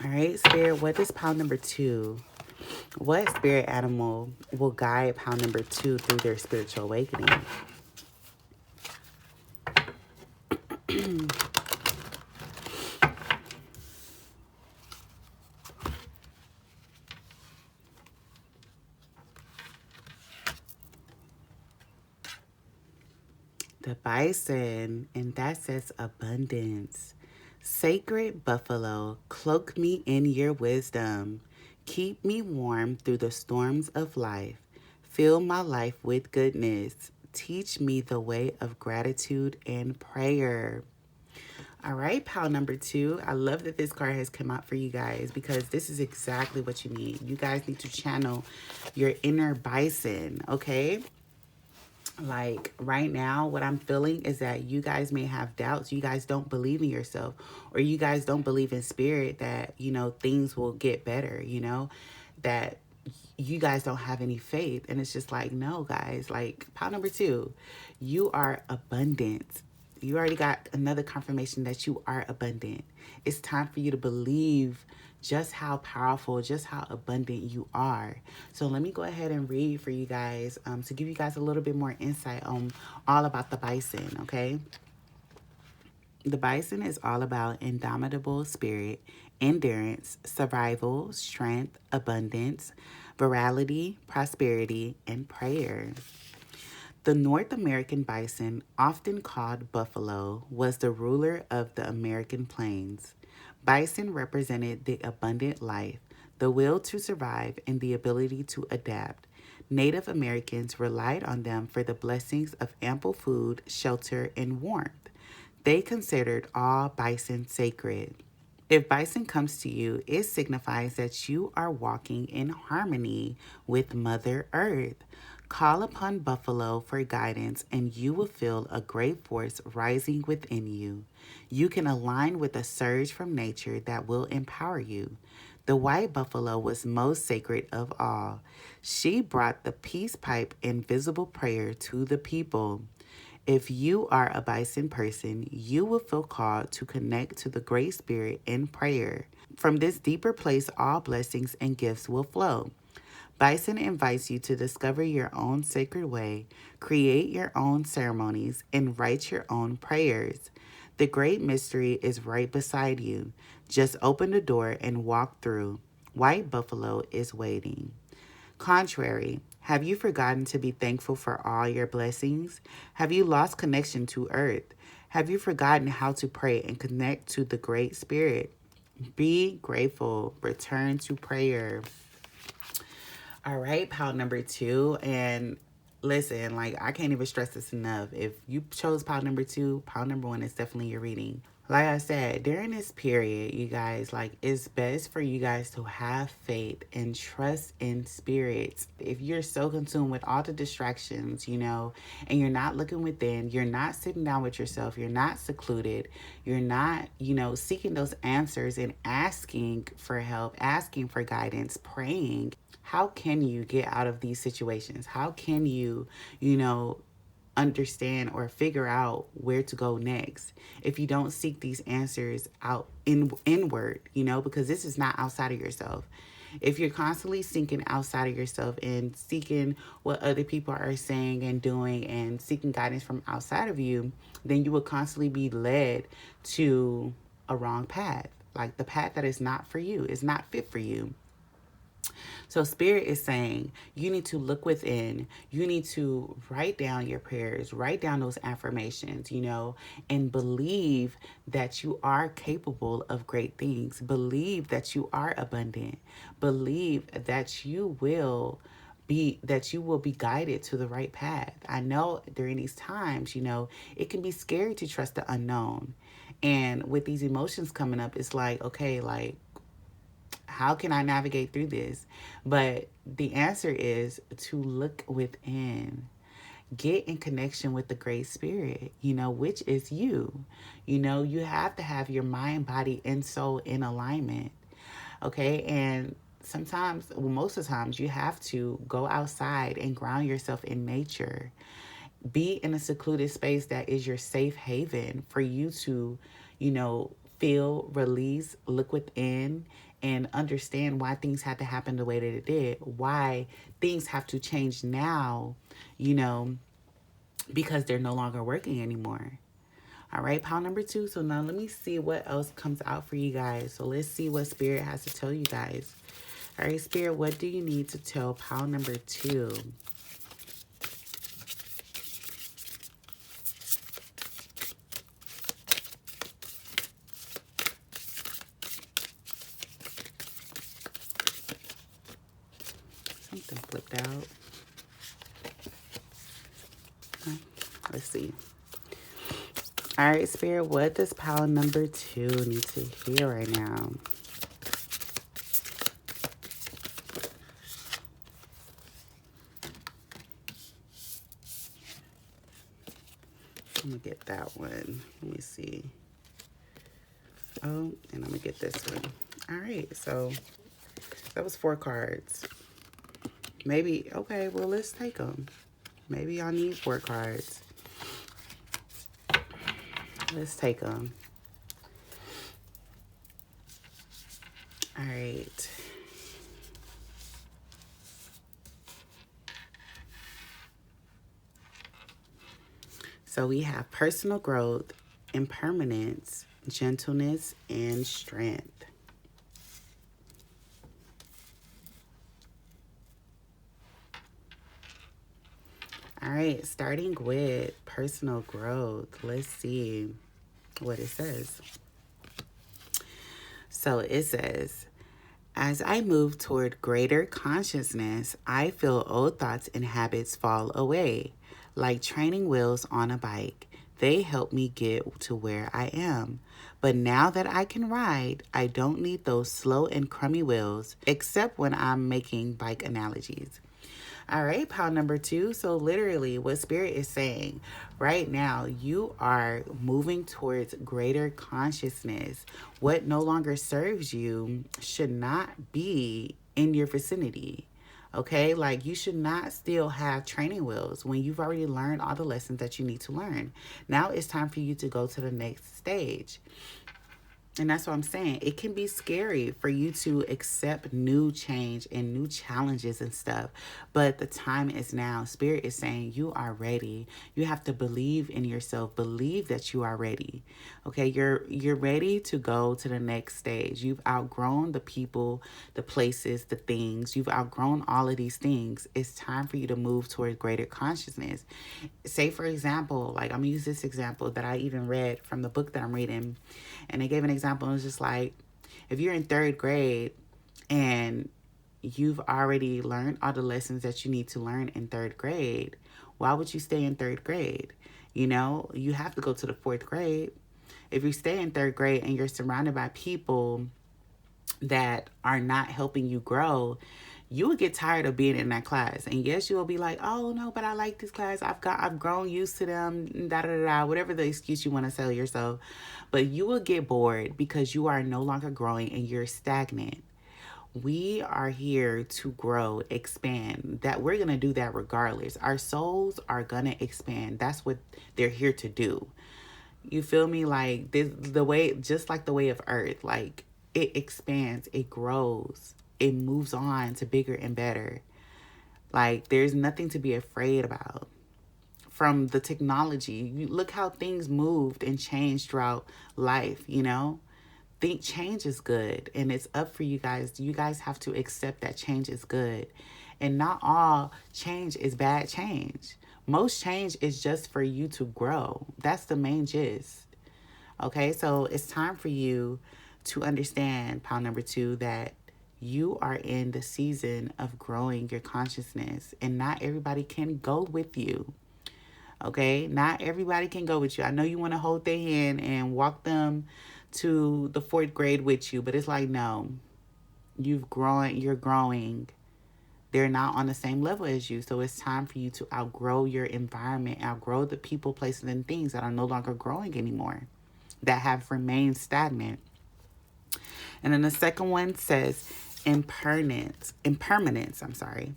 All right, spirit, what is pile number 2? What spirit animal will guide pile number 2 through their spiritual awakening? The bison, and that says abundance. Sacred buffalo, cloak me in your wisdom. Keep me warm through the storms of life. Fill my life with goodness. Teach me the way of gratitude and prayer. All right, pile number 2. I love that this card has come out for you guys because this is exactly what you need. You guys need to channel your inner bison, okay? Like right now, what I'm feeling is that you guys may have doubts. You guys don't believe in yourself, or you guys don't believe in spirit that, things will get better, that you guys don't have any faith. And it's just like, no, guys, like pile number 2, you are abundant. You already got another confirmation that you are abundant. It's time for you to believe just how powerful, just how abundant you are. So let me go ahead and read for you guys to give you guys a little bit more insight on all about the bison, okay? The bison is all about indomitable spirit, endurance, survival, strength, abundance, virality, prosperity, and prayer. The North American bison, often called buffalo, was the ruler of the American plains. Bison represented the abundant life, the will to survive, and the ability to adapt. Native Americans relied on them for the blessings of ample food, shelter, and warmth. They considered all bison sacred. If bison comes to you, it signifies that you are walking in harmony with Mother Earth. Call upon Buffalo for guidance, and you will feel a great force rising within you. You can align with a surge from nature that will empower you. The white buffalo was most sacred of all. She brought the peace pipe and visible prayer to the people. If you are a bison person, you will feel called to connect to the Great Spirit in prayer. From this deeper place, all blessings and gifts will flow. Bison invites you to discover your own sacred way, create your own ceremonies, and write your own prayers. The great mystery is right beside you. Just open the door and walk through. White Buffalo is waiting. Contrary, have you forgotten to be thankful for all your blessings? Have you lost connection to Earth? Have you forgotten how to pray and connect to the Great Spirit? Be grateful. Return to prayer. All right, pile number 2. And listen, like, I can't even stress this enough. If you chose pile number 2, pile number 1 is definitely your reading. Like I said, during this period, you guys, like, it's best for you guys to have faith and trust in spirits. If you're so consumed with all the distractions, and you're not looking within, you're not sitting down with yourself, you're not secluded, you're not, seeking those answers and asking for help, asking for guidance, praying, how can you get out of these situations? How can you, understand or figure out where to go next, if you don't seek these answers out inward, because this is not outside of yourself. If you're constantly seeking outside of yourself and seeking what other people are saying and doing and seeking guidance from outside of you, then you will constantly be led to a wrong path. Like the path that is not for you, is not fit for you. So Spirit is saying you need to look within. You need to write down your prayers, write down those affirmations, and believe that you are capable of great things. Believe that you are abundant. Believe that you will be guided to the right path. I know during these times, it can be scary to trust the unknown. And with these emotions coming up, it's like, okay, like, how can I navigate through this? But the answer is to look within. Get in connection with the Great Spirit, which is you. You have to have your mind, body, and soul in alignment. Okay. And sometimes, well, most of the times, you have to go outside and ground yourself in nature. Be in a secluded space that is your safe haven for you to, feel, release, look within, and understand why things had to happen the way that it did, why things have to change now, because they're no longer working anymore. All right, pile number 2. So now let me see what else comes out for you guys. So let's see what Spirit has to tell you guys. All right, Spirit, what do you need to tell pile number 2? Something flipped out. Let's see. All right, Spirit, what does pile number 2 need to hear right now? I'm going to get that one. Let me see. Oh, and I'm going to get this one. All right, so that was 4 cards. Maybe, okay, well, let's take them. Maybe y'all need 4 cards. Let's take them. All right. So we have personal growth, impermanence, gentleness, and strength. All right, starting with personal growth, let's see what it says. So it says, as I move toward greater consciousness, I feel old thoughts and habits fall away. Like training wheels on a bike, they help me get to where I am. But now that I can ride, I don't need those slow and crummy wheels, except when I'm making bike analogies. All right, pile number 2. So literally what Spirit is saying right now, you are moving towards greater consciousness. What no longer serves you should not be in your vicinity. Okay, like you should not still have training wheels when you've already learned all the lessons that you need to learn. Now it's time for you to go to the next stage. And that's what I'm saying. It can be scary for you to accept new change and new challenges and stuff. But the time is now. Spirit is saying you are ready. You have to believe in yourself. Believe that you are ready. Okay, you're ready to go to the next stage. You've outgrown the people, the places, the things. You've outgrown all of these things. It's time for you to move toward greater consciousness. Say, for example, like I'm going to use this example that I even read from the book that I'm reading. And they gave an example. It was just like, if you're in 3rd grade and you've already learned all the lessons that you need to learn in 3rd grade, why would you stay in 3rd grade? You have to go to the 4th grade. If you stay in 3rd grade and you're surrounded by people that are not helping you grow, you will get tired of being in that class. And yes, you will be like, oh no, but I like this class. I've grown used to them, whatever the excuse you want to tell yourself. But you will get bored because you are no longer growing and you're stagnant. We are here to grow, expand. That we're going to do that regardless. Our souls are going to expand. That's what they're here to do. You feel me? Like this, the way, just like the way of earth, like it expands, it grows, it moves on to bigger and better. Like there's nothing to be afraid about from the technology. You look how things moved and changed throughout life, you know? Think change is good and it's up for you guys. You guys have to accept that change is good. And not all change is bad change. Most change is just for you to grow. That's the main gist. Okay, so it's time for you to understand, pound number two, that you are in the season of growing your consciousness and not everybody can go with you. Okay, not everybody can go with you. I know you want to hold their hand and walk them to the fourth grade with you, but it's like, no, you're growing. They're not on the same level as you. So it's time for you to outgrow your environment, outgrow the people, places, and things that are no longer growing anymore, that have remained stagnant. And then the second one says impermanence, I'm sorry.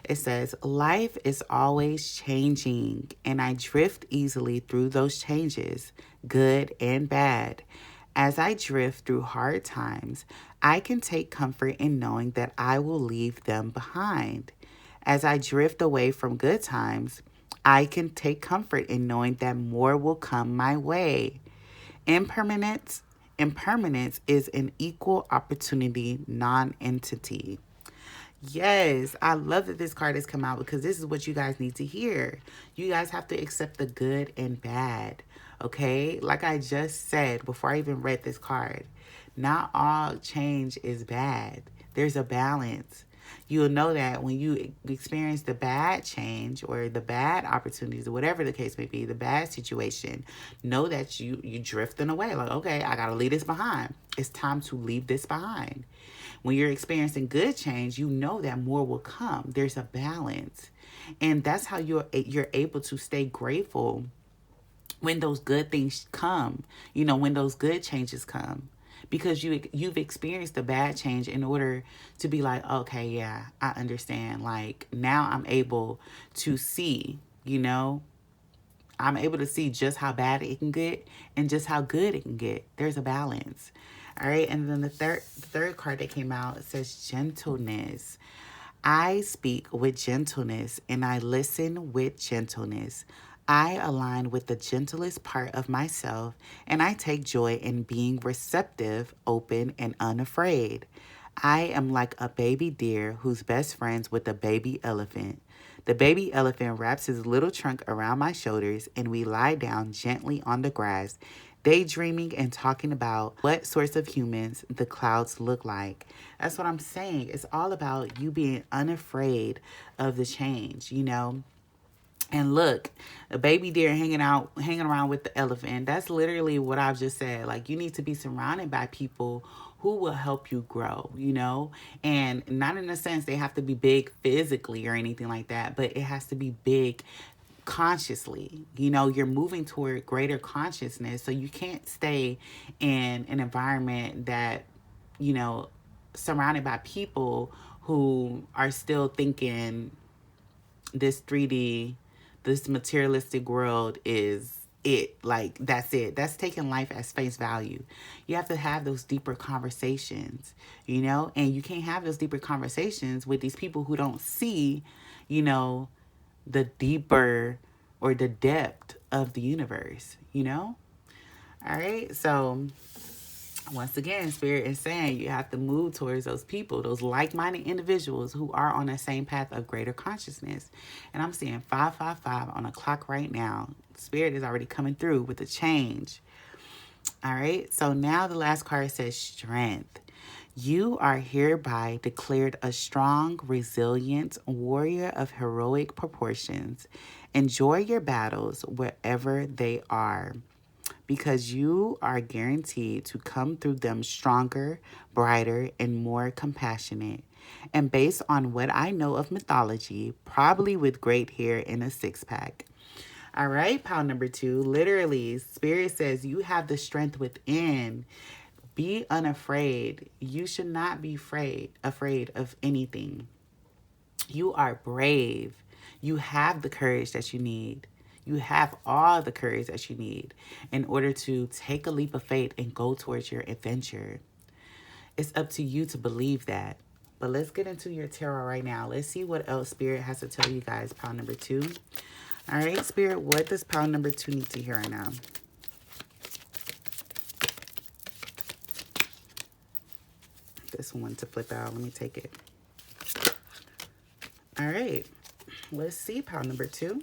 It says, life is always changing, and I drift easily through those changes, good and bad. As I drift through hard times, I can take comfort in knowing that I will leave them behind. As I drift away from good times, I can take comfort in knowing that more will come my way. Impermanence Impermanence is an equal opportunity non-entity. Yes, I love that this card has come out because this is what you guys need to hear. You guys have to accept the good and bad. Okay? Like I just said before I even read this card, not all change is bad. There's a balance. You'll know that when you experience the bad change or the bad opportunities or whatever the case may be, the bad situation, know that you drifting away. Like, okay, I got to leave this behind. It's time to leave this behind. When you're experiencing good change, you know that more will come. There's a balance. And that's how you're able to stay grateful when those good things come, when those good changes come, because you've experienced the bad change in order to be like, okay, yeah, I understand. Like now I'm able to see, I'm able to see just how bad it can get and just how good it can get. There's a balance. All right. And then the third card that came out, it says gentleness. I speak with gentleness and I listen with gentleness. I align with the gentlest part of myself and I take joy in being receptive, open, and unafraid. I am like a baby deer who's best friends with a baby elephant. The baby elephant wraps his little trunk around my shoulders and we lie down gently on the grass, daydreaming and talking about what sorts of humans the clouds look like. That's what I'm saying. It's all about you being unafraid of the change, And look, a baby deer hanging around with the elephant. That's literally what I've just said. Like, you need to be surrounded by people who will help you grow, and not in a sense they have to be big physically or anything like that, but it has to be big consciously. You're moving toward greater consciousness, so you can't stay in an environment that, surrounded by people who are still thinking this 3D, this materialistic world is it. Like, that's it. That's taking life as face value. You have to have those deeper conversations, and you can't have those deeper conversations with these people who don't see, the deeper or the depth of the universe, All right. So once again, Spirit is saying you have to move towards those people, those like-minded individuals who are on the same path of greater consciousness. And I'm seeing 555 on the clock right now. Spirit is already coming through with the change. All right. So now the last card says strength. You are hereby declared a strong, resilient warrior of heroic proportions. Enjoy your battles wherever they are, because you are guaranteed to come through them stronger, brighter, and more compassionate. And based on what I know of mythology, probably with great hair and a six-pack. All right, pound number two. Literally, Spirit says you have the strength within. Be unafraid. You should not be afraid of anything. You are brave. You have the courage that you need. You have all the courage that you need in order to take a leap of faith and go towards your adventure. It's up to you to believe that. But let's get into your tarot right now. Let's see what else Spirit has to tell you guys, pile number 2. All right, Spirit, what does pile number 2 need to hear right now? This one to flip out. Let me take it. All right. Let's see pile number 2.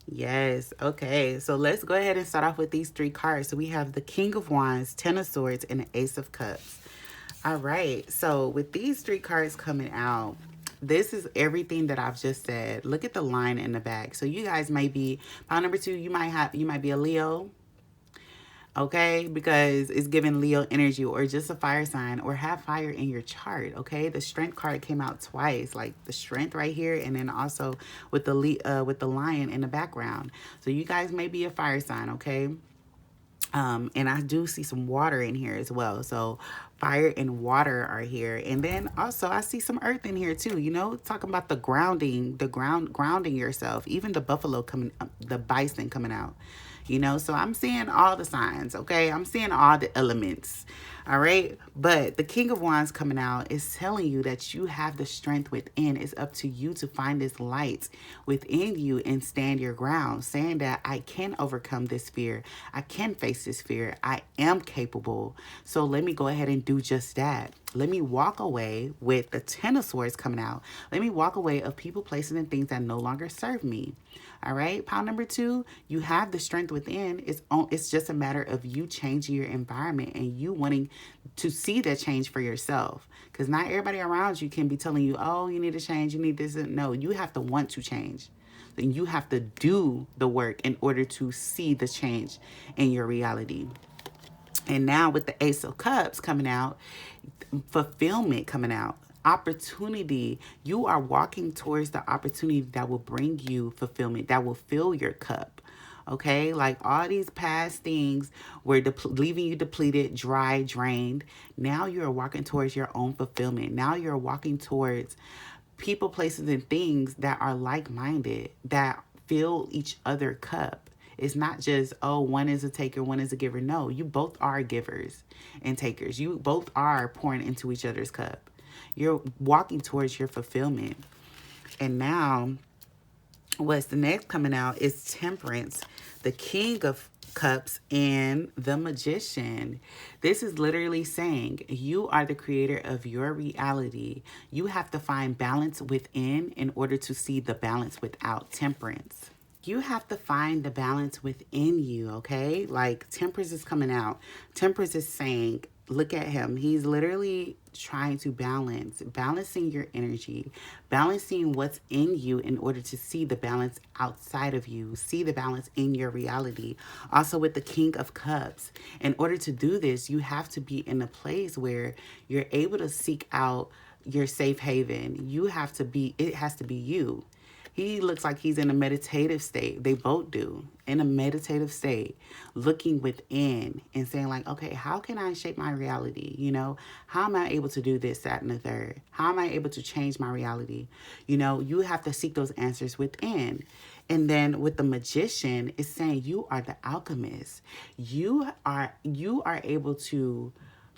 Yes. Okay. So let's go ahead and start off with these 3 cards. So we have the King of Wands, 10 of Swords, and the Ace of Cups. All right. So with these 3 cards coming out, this is everything that I've just said. Look at the line in the back. So you guys might be, pile number 2, you might be a Leo. Okay, because it's giving Leo energy, or just a fire sign, or have fire in your chart. Okay, the Strength card came out twice, like the Strength right here, and then also with the lion in the background. So you guys may be a fire sign. Okay, and I do see some water in here as well. So fire and water are here, and then also I see some earth in here too. You know, talking about the grounding, grounding yourself. Even the buffalo coming, the bison coming out. You know, so I'm seeing all the signs, okay? I'm seeing all the elements, all right? But the King of Wands coming out is telling you that you have the strength within. It's up to you to find this light within you and stand your ground, saying that I can overcome this fear. I can face this fear. I am capable. So let me go ahead and do just that. Let me walk away with the 10 of Swords coming out. Let me walk away of people, places, and things that no longer serve me. All right, pile number 2, you have the strength within. It's just a matter of you changing your environment and you wanting to see that change for yourself. Because not everybody around you can be telling you, oh, you need to change, you need this. No, you have to want to change. Then you have to do the work in order to see the change in your reality. And now with the Ace of Cups coming out, fulfillment coming out. Opportunity. You are walking towards the opportunity that will bring you fulfillment, that will fill your cup. Okay, like all these past things were leaving you depleted, dry, drained. Now you're walking towards your own fulfillment. Now you're walking towards people, places, and things that are like-minded, that fill each other cup. It's not just, oh, one is a taker, one is a giver. No, you both are givers and takers. You both are pouring into each other's cup. You're walking towards your fulfillment. And now, what's the next coming out is Temperance, the King of Cups, and the Magician. This is literally saying you are the creator of your reality. You have to find balance within in order to see the balance without. Temperance. You have to find the balance within you, okay? Like Temperance is coming out. Temperance is saying, look at him. He's literally trying to balancing your energy, balancing what's in you in order to see the balance outside of you, see the balance in your reality. Also with the King of Cups, in order to do this, you have to be in a place where you're able to seek out your safe haven. You have to be, it has to be you. He looks like he's in a meditative state. They both do. In a meditative state, looking within and saying like, okay, how can I shape my reality? You know, how am I able to do this, that, and the third? How am I able to change my reality? You know, you have to seek those answers within. And then with the Magician, it's saying you are the alchemist. You are able to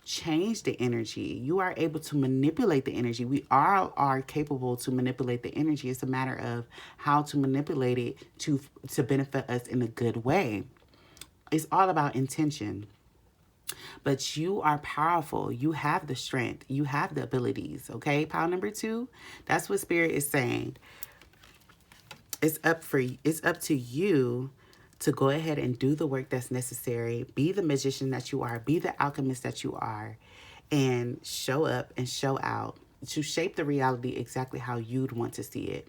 change the energy. You are able to manipulate the energy. We all are capable to manipulate the energy. It's a matter of how to manipulate it to benefit us in a good way. It's all about intention. But you are powerful. You have the strength. You have the abilities. Okay, pile number 2. That's what Spirit is saying. It's up to you to go ahead and do the work that's necessary. Be the magician that you are. Be the alchemist that you are. And show up and show out to shape the reality exactly how you'd want to see it.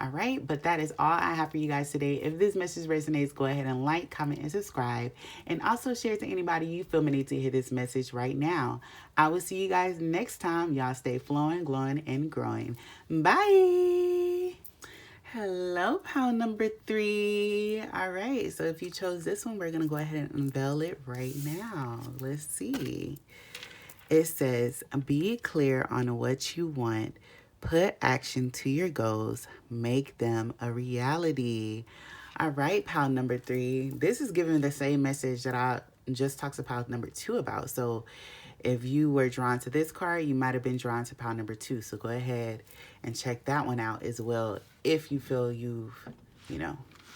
All right, but that is all I have for you guys today. If this message resonates, go ahead and like, comment, and subscribe. And also share to anybody you feel may need to hear this message right now. I will see you guys next time. Y'all stay flowing, glowing, and growing. Bye. Hello, pile number 3. All right, so if you chose this one, we're going to go ahead and unveil it right now. Let's see. It says, be clear on what you want. Put action to your goals. Make them a reality. All right, pile number 3. This is giving the same message that I just talked to pile number 2 about. So if you were drawn to this card, you might have been drawn to pile number 2. So go ahead and check that one out as well if you feel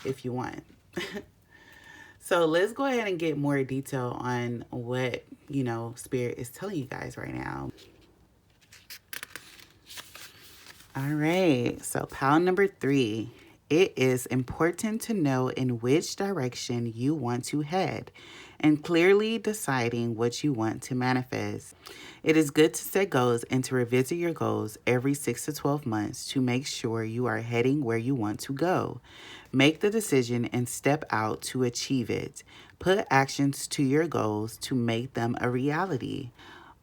if you want. So let's go ahead and get more detail on what, Spirit is telling you guys right now. All right, so pile number 3. It is important to know in which direction you want to head and clearly deciding what you want to manifest. It is good to set goals and to revisit your goals every 6 to 12 months to make sure you are heading where you want to go. Make the decision and step out to achieve it. Put actions to your goals to make them a reality.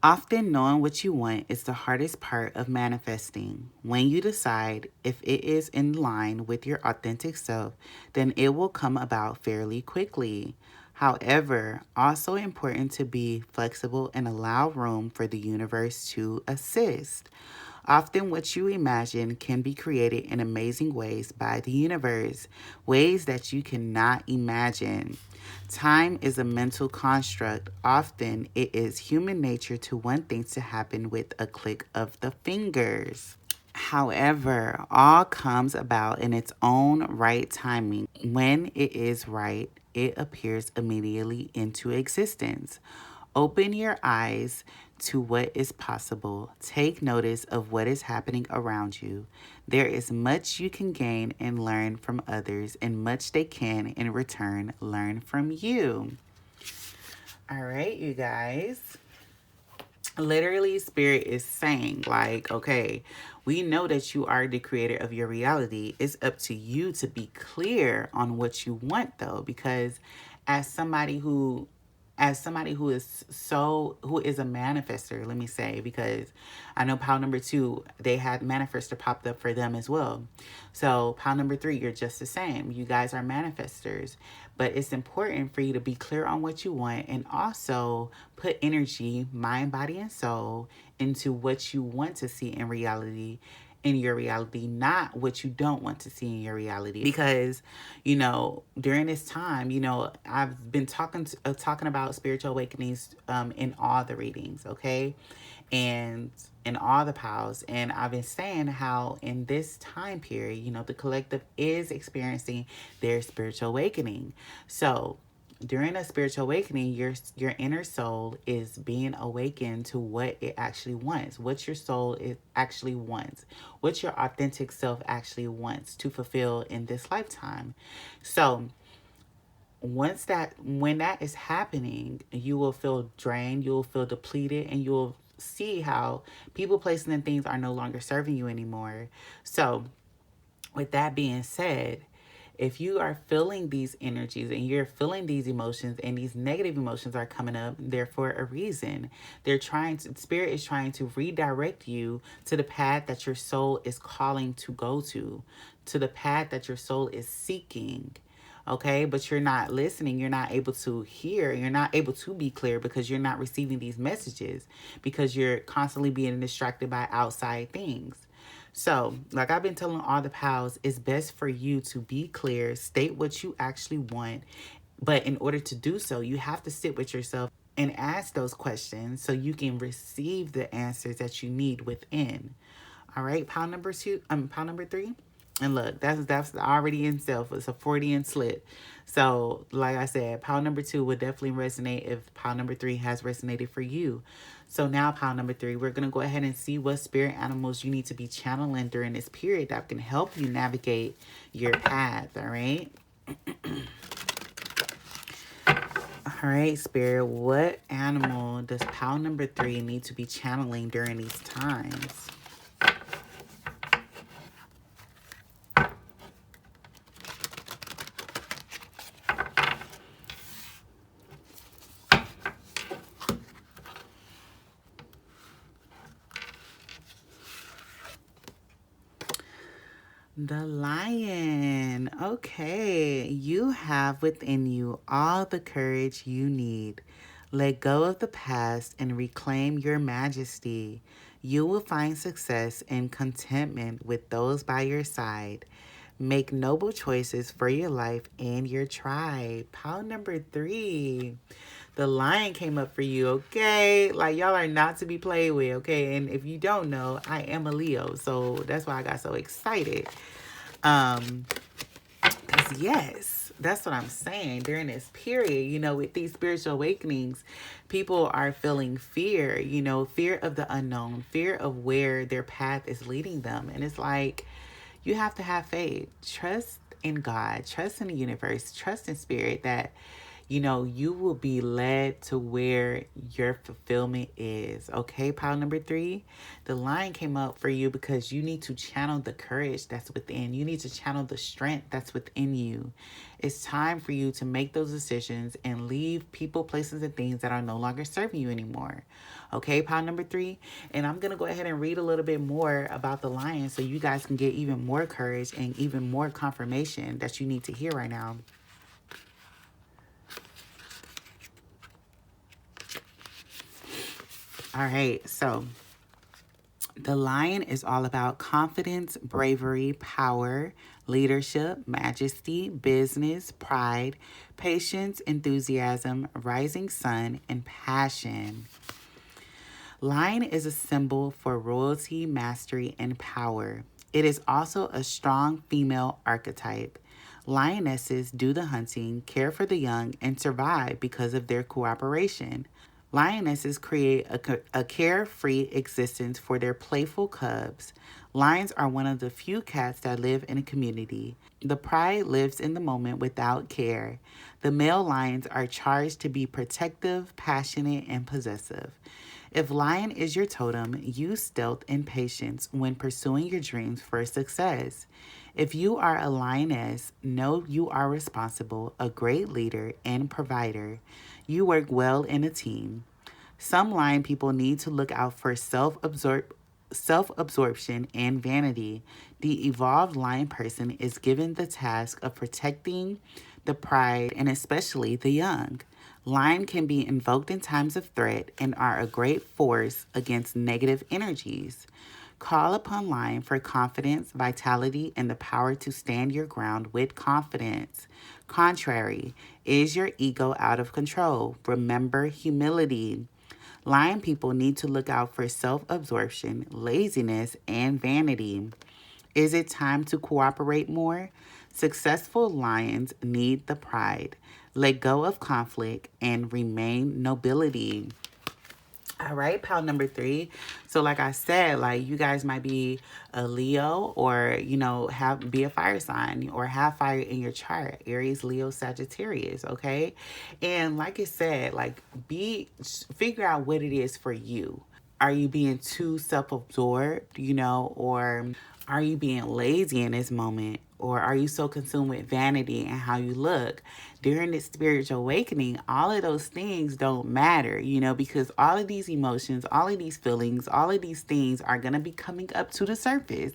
Often knowing what you want is the hardest part of manifesting. When you decide if it is in line with your authentic self, then it will come about fairly quickly. However, also important to be flexible and allow room for the universe to assist. Often what you imagine can be created in amazing ways by the universe, ways that you cannot imagine. Time is a mental construct. Often it is human nature to want things to happen with a click of the fingers. However, all comes about in its own right timing. When it is right, it appears immediately into existence. Open your eyes to what is possible. Take notice of what is happening around you. There is much you can gain and learn from others, and much they can, in return, learn from you. All right, you guys. Literally, Spirit is saying, like, okay, we know that you are the creator of your reality. It's up to you to be clear on what you want, though, because as somebody who who is a manifester, let me say, because I know pile number 2, they had manifester popped up for them as well. So pile number 3, you're just the same. You guys are manifestors, but it's important for you to be clear on what you want and also put energy, mind, body, and soul into what you want to see in reality, not what you don't want to see in your reality. Because, during this time, I've been talking about spiritual awakenings in all the readings, okay? And in all the piles. And I've been saying how in this time period, the collective is experiencing their spiritual awakening. So during a spiritual awakening, your inner soul is being awakened to what it actually wants, what your soul actually wants, what your authentic self actually wants to fulfill in this lifetime. So when that is happening, you will feel drained, you will feel depleted, and you will see how people, places, and things are no longer serving you anymore. So with that being said, if you are feeling these energies and you're feeling these emotions and these negative emotions are coming up, they're for a reason. Spirit is trying to redirect you to the path that your soul is calling to go to the path that your soul is seeking. Okay, but you're not listening. You're not able to hear. You're not able to be clear because you're not receiving these messages, because you're constantly being distracted by outside things. So, like I've been telling all the pals, it's best for you to be clear, state what you actually want. But in order to do so, you have to sit with yourself and ask those questions so you can receive the answers that you need within. All right, pile number 3. And look, that's already in self. It's a Freudian slip. So, like I said, pile number 2 would definitely resonate if pile number 3 has resonated for you. So now pile number 3, we're going to go ahead and see what spirit animals you need to be channeling during this period that can help you navigate your path, all right? All right, Spirit, what animal does pile number 3 need to be channeling during these times? The Lion. Okay, you have within you all the courage you need. Let go of the past and reclaim your majesty. You will find success and contentment with those by your side. Make noble choices for your life and your tribe. Pile number 3. The Lion came up for you, okay? Like, y'all are not to be played with, okay? And if you don't know, I am a Leo, so that's why I got so excited. Because yes, that's what I'm saying. During this period, with these spiritual awakenings, people are feeling fear, fear of the unknown, fear of where their path is leading them. And it's like, you have to have faith, trust in God, trust in the universe, trust in spirit that you will be led to where your fulfillment is. Okay, pile number 3. The Lion came up for you because you need to channel the courage that's within. You need to channel the strength that's within you. It's time for you to make those decisions and leave people, places, and things that are no longer serving you anymore. Okay, pile number 3. And I'm going to go ahead and read a little bit more about the Lion so you guys can get even more courage and even more confirmation that you need to hear right now. All right, so the Lion is all about confidence, bravery, power, leadership, majesty, business, pride, patience, enthusiasm, rising sun, and passion. Lion is a symbol for royalty, mastery, and power. It is also a strong female archetype. Lionesses do the hunting, care for the young, and survive because of their cooperation. Lionesses create a carefree existence for their playful cubs. Lions are one of the few cats that live in a community. The pride lives in the moment without care. The male lions are charged to be protective, passionate, and possessive. If lion is your totem, use stealth and patience when pursuing your dreams for success. If you are a lioness, know you are responsible, a great leader, and provider. You work well in a team. Some lion people need to look out for self-absorption and vanity. The evolved lion person is given the task of protecting the pride and especially the young. Lion can be invoked in times of threat and are a great force against negative energies. Call upon Lion for confidence, vitality, and the power to stand your ground with confidence. Contrary, is your ego out of control? Remember humility. Lion people need to look out for self-absorption, laziness, and vanity. Is it time to cooperate more? Successful lions need the pride. Let go of conflict and remain nobility. All right, pal number 3. So like I said, like you guys might be a Leo or, be a fire sign or have fire in your chart. Aries, Leo, Sagittarius, okay? And like I said, like figure out what it is for you. Are you being too self-absorbed, or are you being lazy in this moment? Or are you so consumed with vanity and how you look? During this spiritual awakening, all of those things don't matter, because all of these emotions, all of these feelings, all of these things are going to be coming up to the surface.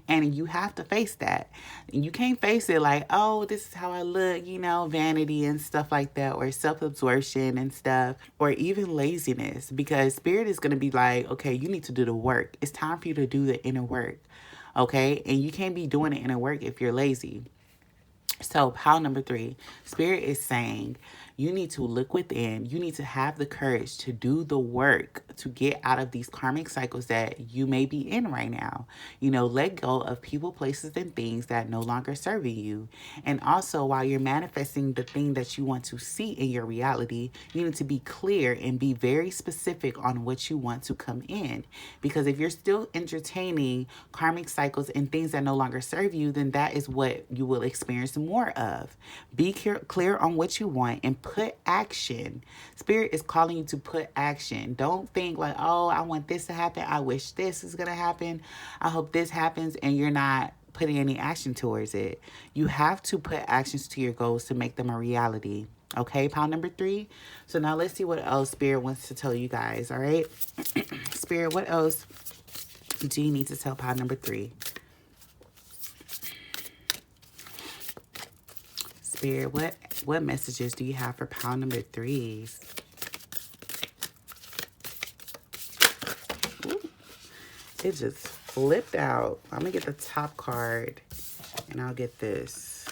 And you have to face that. You can't face it like, oh, this is how I look, vanity and stuff like that, or self-absorption and stuff, or even laziness, because spirit is going to be like, okay, you need to do the work. It's time for you to do the inner work. Okay, and you can't be doing the inner work if you're lazy. So, pile number 3, Spirit is saying you need to look within. You need to have the courage to do the work to get out of these karmic cycles that you may be in right now. Let go of people, places, and things that no longer serving you. And also, while you're manifesting the thing that you want to see in your reality, you need to be clear and be very specific on what you want to come in. Because if you're still entertaining karmic cycles and things that no longer serve you, then that is what you will experience more of. Be clear on what you want and put action. Spirit is calling you to put action. Don't think like, oh, I want this to happen. I wish this is going to happen. I hope this happens, and you're not putting any action towards it. You have to put actions to your goals to make them a reality. Okay, pile number 3. So now let's see what else Spirit wants to tell you guys, all right? Spirit, what else do you need to tell pile number 3? Spirit, what messages do you have for pile number 3s? Ooh, it just flipped out. I'm going to get the top card, and I'll get this.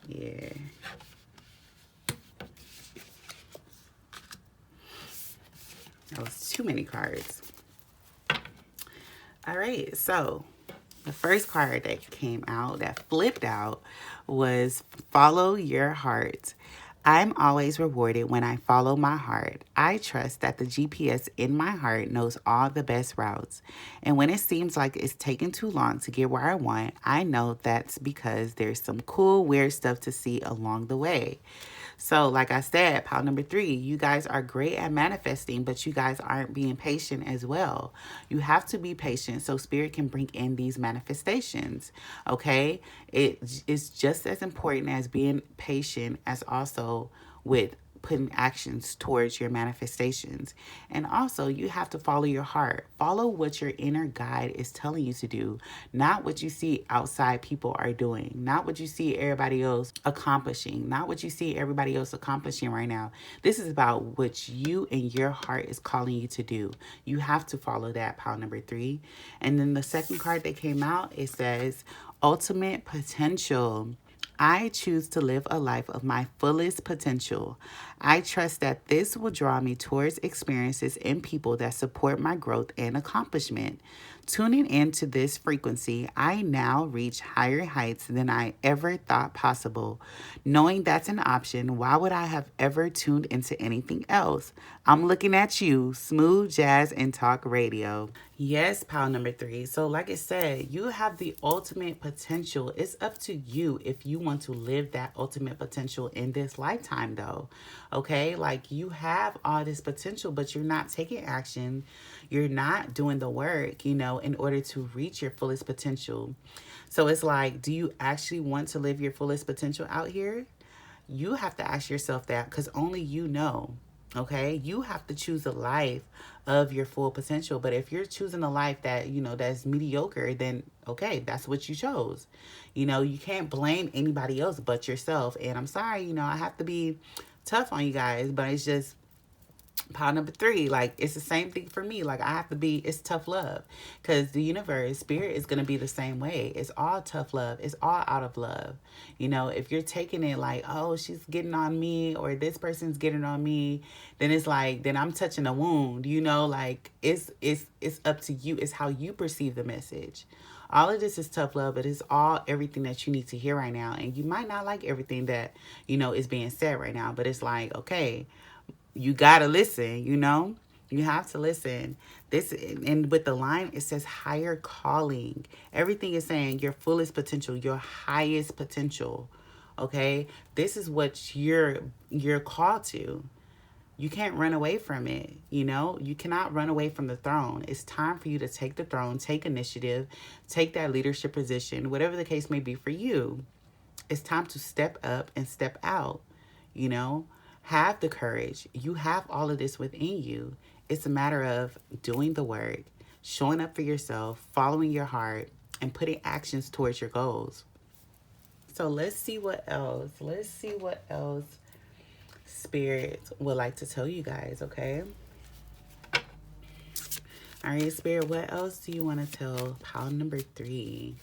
Yeah. That was too many cards. All right, so the first card that came out, that flipped out, was Follow Your Heart. I'm always rewarded when I follow my heart. I trust that the GPS in my heart knows all the best routes. And when it seems like it's taking too long to get where I want, I know that's because there's some cool, weird stuff to see along the way. So like I said, pile number 3, you guys are great at manifesting, but you guys aren't being patient as well. You have to be patient so Spirit can bring in these manifestations, okay? It is just as important as being patient as also with putting actions towards your manifestations. And also, you have to follow your heart. Follow what your inner guide is telling you to do, not what you see outside people are doing, not what you see everybody else accomplishing, not what you see everybody else accomplishing right now. This is about what you and your heart is calling you to do. You have to follow that, pile number 3. And then the second card that came out, it says Ultimate Potential. I choose to live a life of my fullest potential. I trust that this will draw me towards experiences and people that support my growth and accomplishment. Tuning into this frequency, I now reach higher heights than I ever thought possible. Knowing that's an option, why would I have ever tuned into anything else? I'm looking at you, Smooth Jazz and Talk Radio. Yes, pile number 3. So like I said, you have the ultimate potential. It's up to you if you want to live that ultimate potential in this lifetime though. Okay, like you have all this potential, but you're not taking action. You're not doing the work, in order to reach your fullest potential. So it's like, do you actually want to live your fullest potential out here? You have to ask yourself that, because only you know. Okay, you have to choose a life of your full potential. But if you're choosing a life that, that's mediocre, then okay, that's what you chose. You can't blame anybody else but yourself. And I'm sorry, I have to be tough on you guys, but it's just pile number 3. Like, it's the same thing for me. Like, it's tough love, because the universe, Spirit is going to be the same way. It's all tough love. It's all out of love. If you're taking it like, oh, she's getting on me, or this person's getting on me, then it's like, then I'm touching a wound, like it's up to you. It's how you perceive the message. All of this is tough love, but it's all everything that you need to hear right now. And you might not like everything that, is being said right now, but it's like, okay, you gotta listen, you have to listen. This, and with the line, it says higher calling. Everything is saying your fullest potential, your highest potential. Okay, this is what you're called to. You can't run away from it. You cannot run away from the throne. It's time for you to take the throne, take initiative, take that leadership position, whatever the case may be for you. It's time to step up and step out. Have the courage. You have all of this within you. It's a matter of doing the work, showing up for yourself, following your heart, and putting actions towards your goals. So let's see what else. Spirit would like to tell you guys, okay? All right, Spirit, what else do you want to tell pile number 3?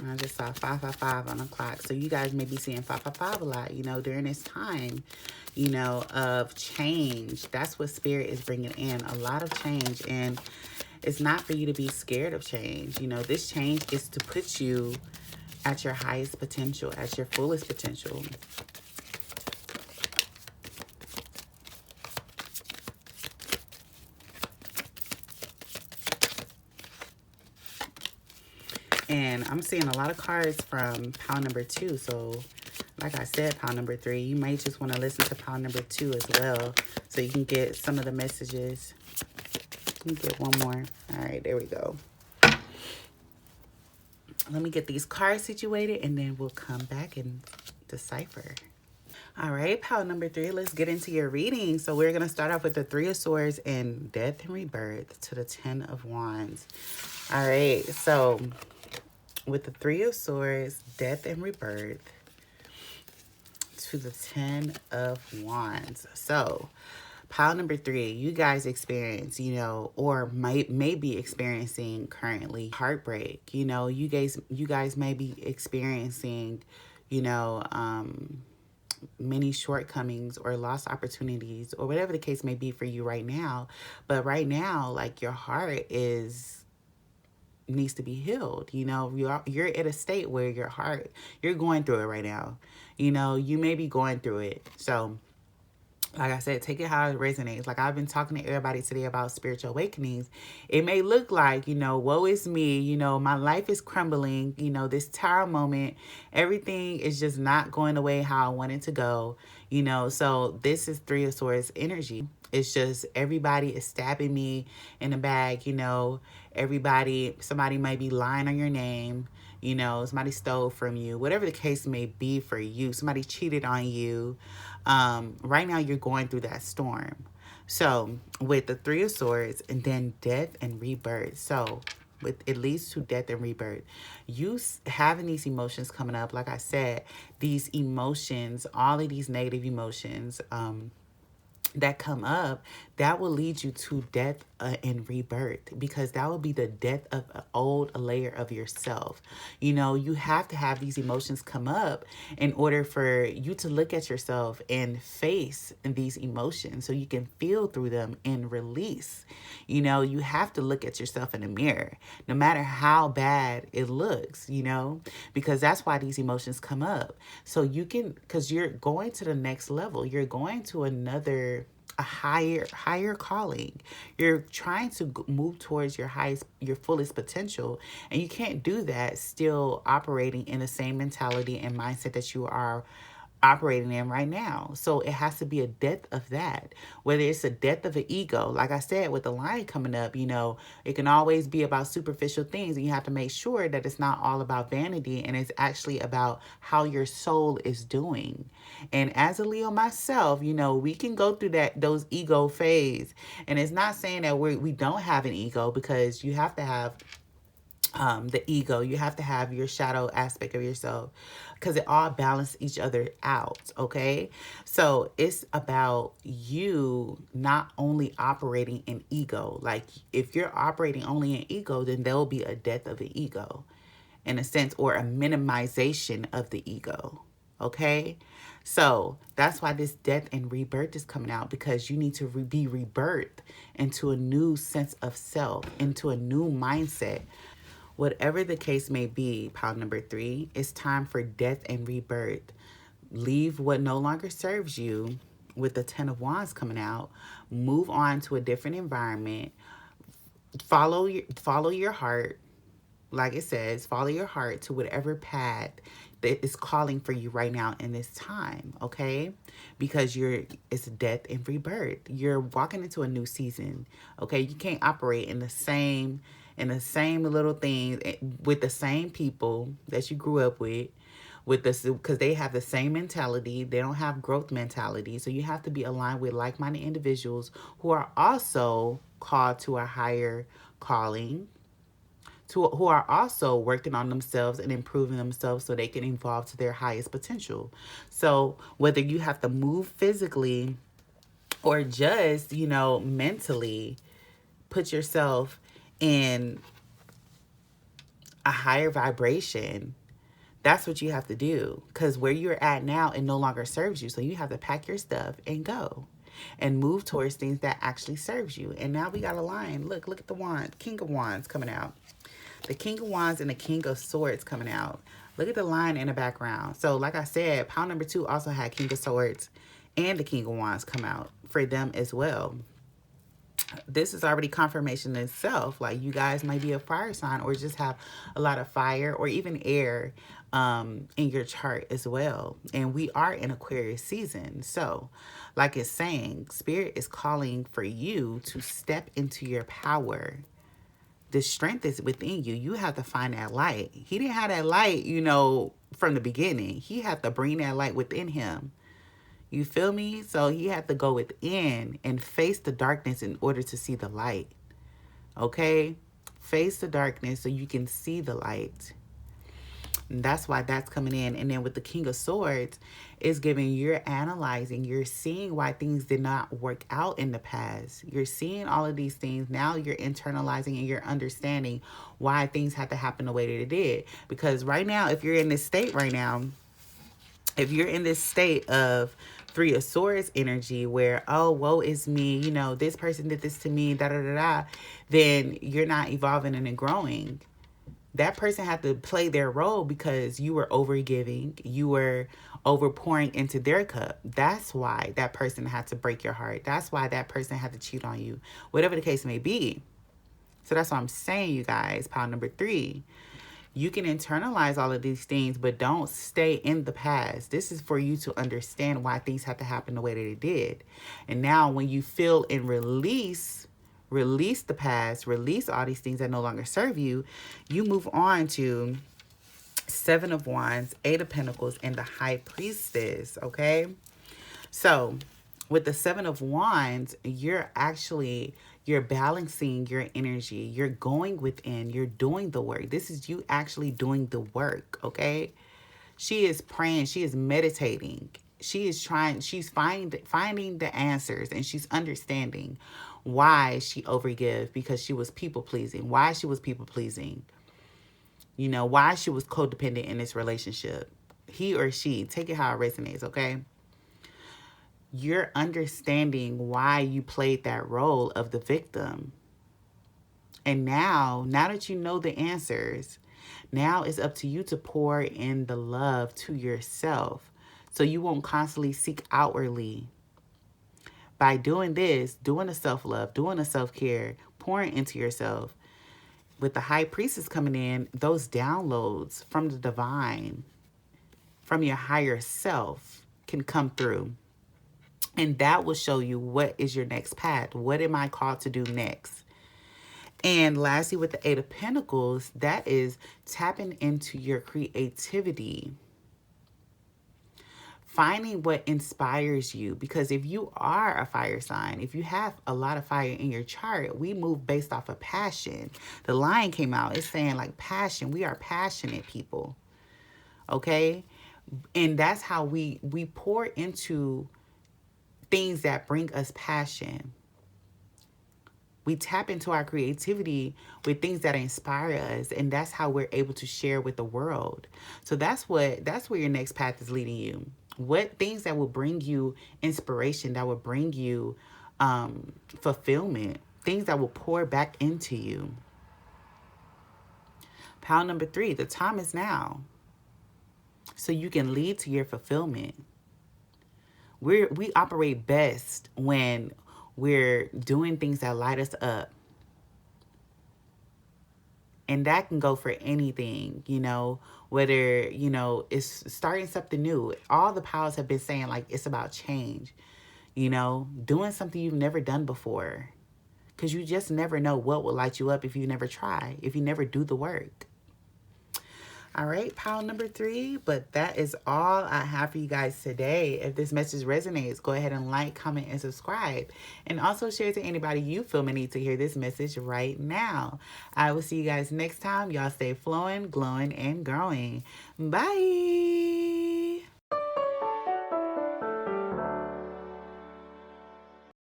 I just saw 555 on the clock. So you guys may be seeing 555 a lot, during this time, of change. That's what Spirit is bringing in, a lot of change. And it's not for you to be scared of change. This change is to put you at your highest potential, at your fullest potential. And I'm seeing a lot of cards from pile number 2. So, like I said, pile number 3, you might just want to listen to pile number 2 as well, so you can get some of the messages. Let me get one more. All right, there we go. Let me get these cards situated, and then we'll come back and decipher. All right, pile number 3, let's get into your reading. So we're going to start off with the 3 of Swords and Death and Rebirth to the 10 of Wands. All right, so with the 3 of Swords, Death and Rebirth to the 10 of Wands. So pile number 3, you guys experience, or may be experiencing currently heartbreak. You guys may be experiencing, you know, many shortcomings or lost opportunities or whatever the case may be for you right now. But right now, like, your heart needs to be healed. You're at a state where you're going through it right now. You may be going through it. So like I said, take it how it resonates. Like, I've been talking to everybody today about spiritual awakenings. It may look like, woe is me, my life is crumbling, this tower moment, everything is just not going the way how I want it to go, so this is 3 of Swords energy. It's just everybody is stabbing me in the back, somebody might be lying on your name, somebody stole from you, whatever the case may be for you, somebody cheated on you. Right now you're going through that storm. So with the 3 of Swords and then Death and Rebirth. So it leads to death and rebirth. You having these emotions coming up, like I said, these emotions, all of these negative emotions, that come up, that will lead you to death and rebirth, because that will be the death of an old layer of yourself. You have to have these emotions come up in order for you to look at yourself and face these emotions so you can feel through them and release. You have to look at yourself in the mirror, no matter how bad it looks, because that's why these emotions come up. So because you're going to the next level, you're going to a higher calling. You're trying to move towards your fullest potential, and you can't do that still operating in the same mentality and mindset that you are operating in right now. So it has to be a death of that, whether it's a death of an ego. Like I said, with the line coming up, it can always be about superficial things, and you have to make sure that it's not all about vanity, and it's actually about how your soul is doing. And as a Leo myself, we can go through those ego phase, and it's not saying that we don't have an ego, because you have to have the ego. You have to have your shadow aspect of yourself, because it all balance each other out. Okay, so it's about you not only operating in ego. Like, if you're operating only in ego, then there'll be a death of the ego in a sense, or a minimization of the ego. Okay, so that's why this death and rebirth is coming out, because you need to be rebirthed into a new sense of self, into a new mindset. Whatever the case may be, pile number 3, it's time for death and rebirth. Leave what no longer serves you with the 10 of Wands coming out. Move on to a different environment. Follow your heart. Like it says, follow your heart to whatever path that is calling for you right now in this time, okay? Because it's death and rebirth. You're walking into a new season, okay? You can't operate in the same little things with the same people that you grew up with this, because they have the same mentality. They don't have growth mentality. So you have to be aligned with like-minded individuals who are also called to a higher calling, who are also working on themselves and improving themselves so they can evolve to their highest potential. So whether you have to move physically or just, mentally put yourself in a higher vibration, that's what you have to do, because where you're at now, it no longer serves you. So you have to pack your stuff and go and move towards things that actually serves you. And now we got a line. Look at the wand, King of Wands coming out. The King of Wands and the King of Swords coming out. Look at the line in the background. So like I said, pile number 2 also had King of Swords and the King of Wands come out for them as well. This is already confirmation in itself. Like, you guys might be a fire sign, or just have a lot of fire or even air in your chart as well. And we are in Aquarius season. So like it's saying, Spirit is calling for you to step into your power. The strength is within you. You have to find that light. He didn't have that light, from the beginning. He had to bring that light within him. You feel me? So he had to go within and face the darkness in order to see the light. Okay? Face the darkness so you can see the light. And that's why that's coming in. And then with the King of Swords, it's giving, you're analyzing, you're seeing why things did not work out in the past. You're seeing all of these things. Now you're internalizing and you're understanding why things had to happen the way that it did. Because right now, if you're in this state right now, if you're in this state of Three of Swords energy where, oh, woe is me, you know, this person did this to me, da da da da, then you're not evolving and growing. That person had to play their role because you were overgiving, you were overpouring into their cup. That's why that person had to break your heart. That's why that person had to cheat on you, whatever the case may be. So that's what I'm saying, you guys. Pile number 3. You can internalize all of these things, but don't stay in the past. This is for you to understand why things have to happen the way that it did. And now when you feel and release the past, release all these things that no longer serve you, you move on to 7 of Wands, 8 of Pentacles, and the High Priestess, okay? So with the 7 of Wands, you're balancing your energy. You're going within. You're doing the work. This is you actually doing the work, okay? She is praying. She is meditating. She is trying. She's finding the answers, and she's understanding why she overgave, because she was people-pleasing. Why she was people-pleasing. You know, why she was codependent in this relationship. He or she. Take it how it resonates, okay? You're understanding why you played that role of the victim. And now that you know the answers, now it's up to you to pour in the love to yourself so you won't constantly seek outwardly. By doing this, doing the self-love, doing the self-care, pouring into yourself, with the High Priestess coming in, those downloads from the divine, from your higher self, can come through. And that will show you what is your next path. What am I called to do next? And lastly, with the 8 of Pentacles, that is tapping into your creativity. Finding what inspires you. Because if you are a fire sign, if you have a lot of fire in your chart, we move based off of passion. The Lion came out. It's saying like passion. We are passionate people. Okay? And that's how we pour into things that bring us passion. We tap into our creativity with things that inspire us, and that's how we're able to share with the world. So that's where your next path is leading you. What things that will bring you inspiration, that will bring you fulfillment, things that will pour back into you. Pile number 3, the time is now. So you can lead to your fulfillment. We operate best when we're doing things that light us up. And that can go for anything, you know, whether, you know, it's starting something new. All the powers have been saying, like, it's about change, you know, doing something you've never done before. Because you just never know what will light you up if you never try, if you never do the work. All right, pile number 3, but that is all I have for you guys today. If this message resonates, go ahead and like, comment, and subscribe. And also share to anybody you feel may need to hear this message right now. I will see you guys next time. Y'all stay flowing, glowing, and growing. Bye.